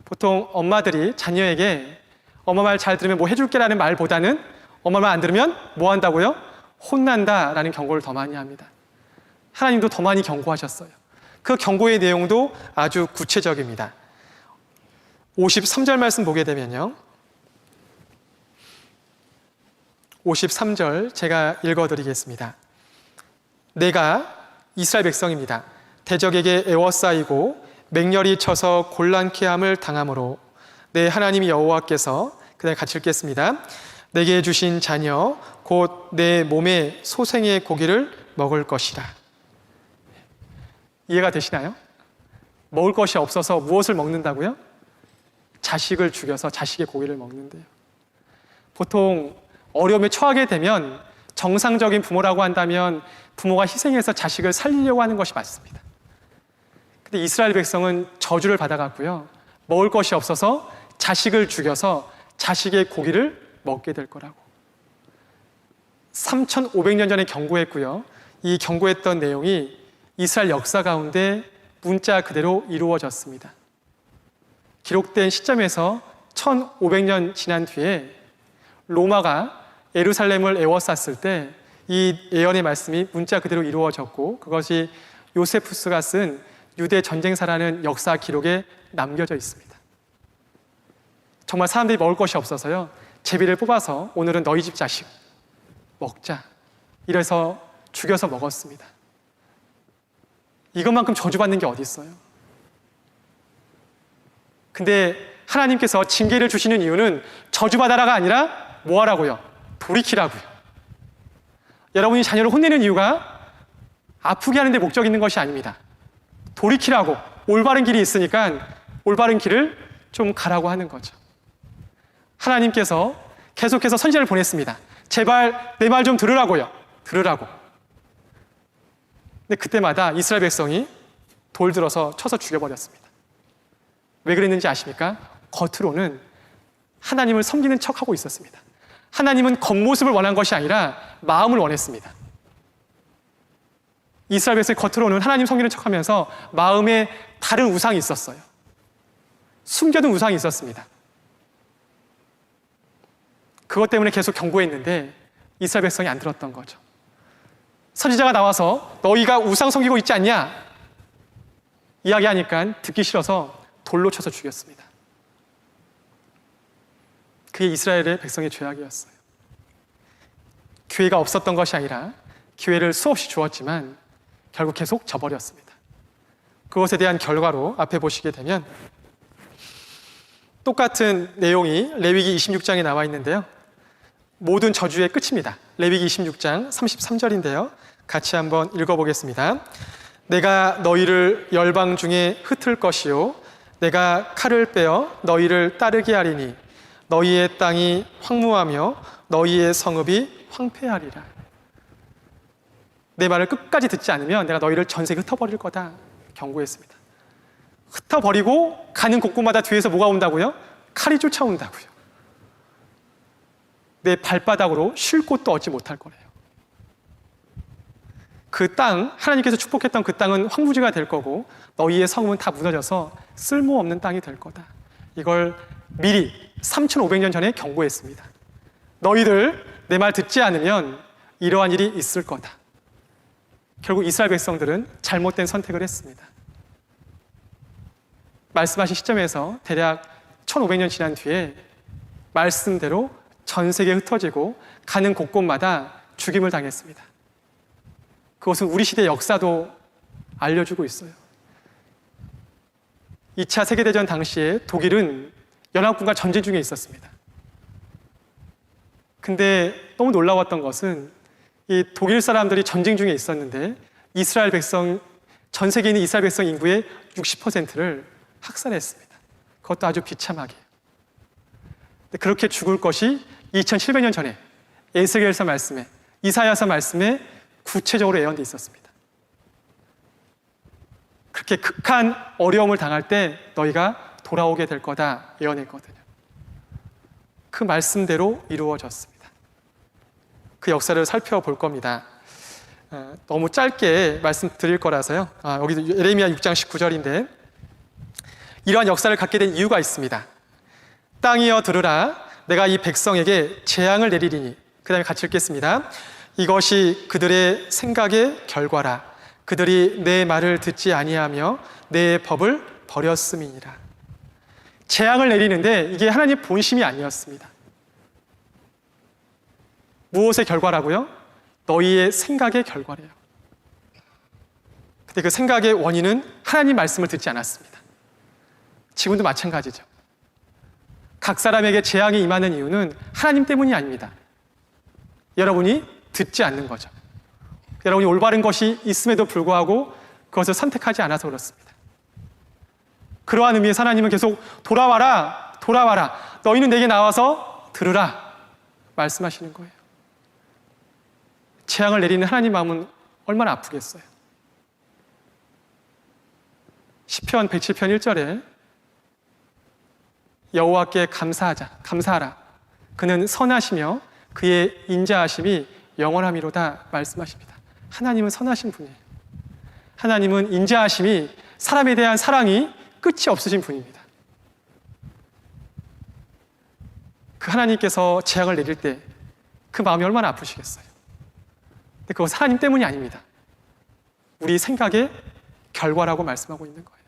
보통 엄마들이 자녀에게 엄마 말 잘 들으면 뭐 해줄게라는 말보다는 엄마 말 안 들으면 뭐 한다고요? 혼난다라는 경고를 더 많이 합니다. 하나님도 더 많이 경고하셨어요. 그 경고의 내용도 아주 구체적입니다. 53절 말씀 보게 되면요. 53절 제가 읽어드리겠습니다. 내가 이스라엘 백성입니다. 대적에게 애워싸이고 맹렬히 쳐서 곤란케 함을 당함으로 내 하나님 여호와께서, 그다음에 같이 읽겠습니다. 내게 주신 자녀 곧 내 몸의 소생의 고기를 먹을 것이라. 이해가 되시나요? 먹을 것이 없어서 무엇을 먹는다고요? 자식을 죽여서 자식의 고기를 먹는데요. 보통 어려움에 처하게 되면 정상적인 부모라고 한다면 부모가 희생해서 자식을 살리려고 하는 것이 맞습니다. 근데 이스라엘 백성은 저주를 받아갔고요. 먹을 것이 없어서 자식을 죽여서 자식의 고기를 먹게 될 거라고. 3,500년 전에 경고했고요. 이 경고했던 내용이 이스라엘 역사 가운데 문자 그대로 이루어졌습니다. 기록된 시점에서 1,500년 지난 뒤에 로마가 예루살렘을 에워쌌을 때 이 예언의 말씀이 문자 그대로 이루어졌고, 그것이 요세푸스가 쓴 유대 전쟁사라는 역사 기록에 남겨져 있습니다. 정말 사람들이 먹을 것이 없어서요, 제비를 뽑아서 오늘은 너희 집 자식 먹자, 이래서 죽여서 먹었습니다. 이것만큼 저주받는 게 어디 있어요? 근데 하나님께서 징계를 주시는 이유는 저주받아라가 아니라 뭐 하라고요? 돌이키라고요. 여러분이 자녀를 혼내는 이유가 아프게 하는 데 목적이 있는 것이 아닙니다. 돌이키라고, 올바른 길이 있으니까 올바른 길을 좀 가라고 하는 거죠. 하나님께서 계속해서 선지자를 보냈습니다. 제발 내 말 좀 들으라고요. 들으라고. 근데 그때마다 이스라엘 백성이 돌 들어서 쳐서 죽여버렸습니다. 왜 그랬는지 아십니까? 겉으로는 하나님을 섬기는 척하고 있었습니다. 하나님은 겉모습을 원한 것이 아니라 마음을 원했습니다. 이스라엘 백성이 겉으로는 하나님 섬기는 척하면서 마음에 다른 우상이 있었어요. 숨겨둔 우상이 있었습니다. 그것 때문에 계속 경고했는데 이스라엘 백성이 안 들었던 거죠. 선지자가 나와서 너희가 우상 섬기고 있지 않냐? 이야기하니까 듣기 싫어서 돌로 쳐서 죽였습니다. 그게 이스라엘의 백성의 죄악이었어요. 기회가 없었던 것이 아니라 기회를 수없이 주었지만 결국 계속 져버렸습니다. 그것에 대한 결과로 앞에 보시게 되면 똑같은 내용이 레위기 26장에 나와 있는데요. 모든 저주의 끝입니다. 레위기 26장 33절인데요. 같이 한번 읽어보겠습니다. 내가 너희를 열방 중에 흩을 것이요 내가 칼을 빼어 너희를 따르게 하리니 너희의 땅이 황무하며 너희의 성읍이 황폐하리라. 내 말을 끝까지 듣지 않으면 내가 너희를 전 세계에 흩어버릴 거다 경고했습니다. 흩어버리고 가는 곳곳마다 뒤에서 뭐가 온다고요? 칼이 쫓아온다고요. 내 발바닥으로 쉴 곳도 얻지 못할 거래요. 그 땅, 하나님께서 축복했던 그 땅은 황무지가 될 거고 너희의 성은 다 무너져서 쓸모없는 땅이 될 거다. 이걸 미리 3,500년 전에 경고했습니다. 너희들 내 말 듣지 않으면 이러한 일이 있을 거다. 결국 이스라엘 백성들은 잘못된 선택을 했습니다. 말씀하신 시점에서 대략 1,500년 지난 뒤에 말씀대로 전 세계에 흩어지고 가는 곳곳마다 죽임을 당했습니다. 그것은 우리 시대의 역사도 알려주고 있어요. 2차 세계대전 당시에 독일은 연합군과 전쟁 중에 있었습니다. 근데 너무 놀라웠던 것은 이 독일 사람들이 전쟁 중에 있었는데 이스라엘 백성, 전 세계에 있는 이스라엘 백성 인구의 60%를 학살했습니다. 그것도 아주 비참하게. 근데 그렇게 죽을 것이 2700년 전에 에스겔서 말씀에, 이사야서 말씀에 구체적으로 예언되어 있었습니다. 그렇게 극한 어려움을 당할 때 너희가 돌아오게 될 거다 예언했거든요. 그 말씀대로 이루어졌습니다. 그 역사를 살펴볼 겁니다. 너무 짧게 말씀드릴 거라서요. 여기도 예레미야 6장 19절인데 이러한 역사를 갖게 된 이유가 있습니다. 땅이여 들으라, 내가 이 백성에게 재앙을 내리리니. 그 다음에 같이 읽겠습니다. 이것이 그들의 생각의 결과라. 그들이 내 말을 듣지 아니하며 내 법을 버렸음이니라. 재앙을 내리는데 이게 하나님의 본심이 아니었습니다. 무엇의 결과라고요? 너희의 생각의 결과래요. 근데 그 생각의 원인은 하나님 말씀을 듣지 않았습니다. 지금도 마찬가지죠. 각 사람에게 재앙이 임하는 이유는 하나님 때문이 아닙니다. 여러분이 듣지 않는 거죠. 여러분이 올바른 것이 있음에도 불구하고 그것을 선택하지 않아서 그렇습니다. 그러한 의미에서 하나님은 계속 돌아와라, 돌아와라. 너희는 내게 나와서 들으라 말씀하시는 거예요. 재앙을 내리는 하나님 마음은 얼마나 아프겠어요. 시편 107편 1절에 여호와께 감사하라. 그는 선하시며 그의 인자하심이 영원함이로다 말씀하십니다. 하나님은 선하신 분이에요. 하나님은 인자하심이, 사람에 대한 사랑이 끝이 없으신 분입니다. 그 하나님께서 재앙을 내릴 때 그 마음이 얼마나 아프시겠어요. 근데 그것은 하나님 때문이 아닙니다. 우리 생각의 결과라고 말씀하고 있는 거예요.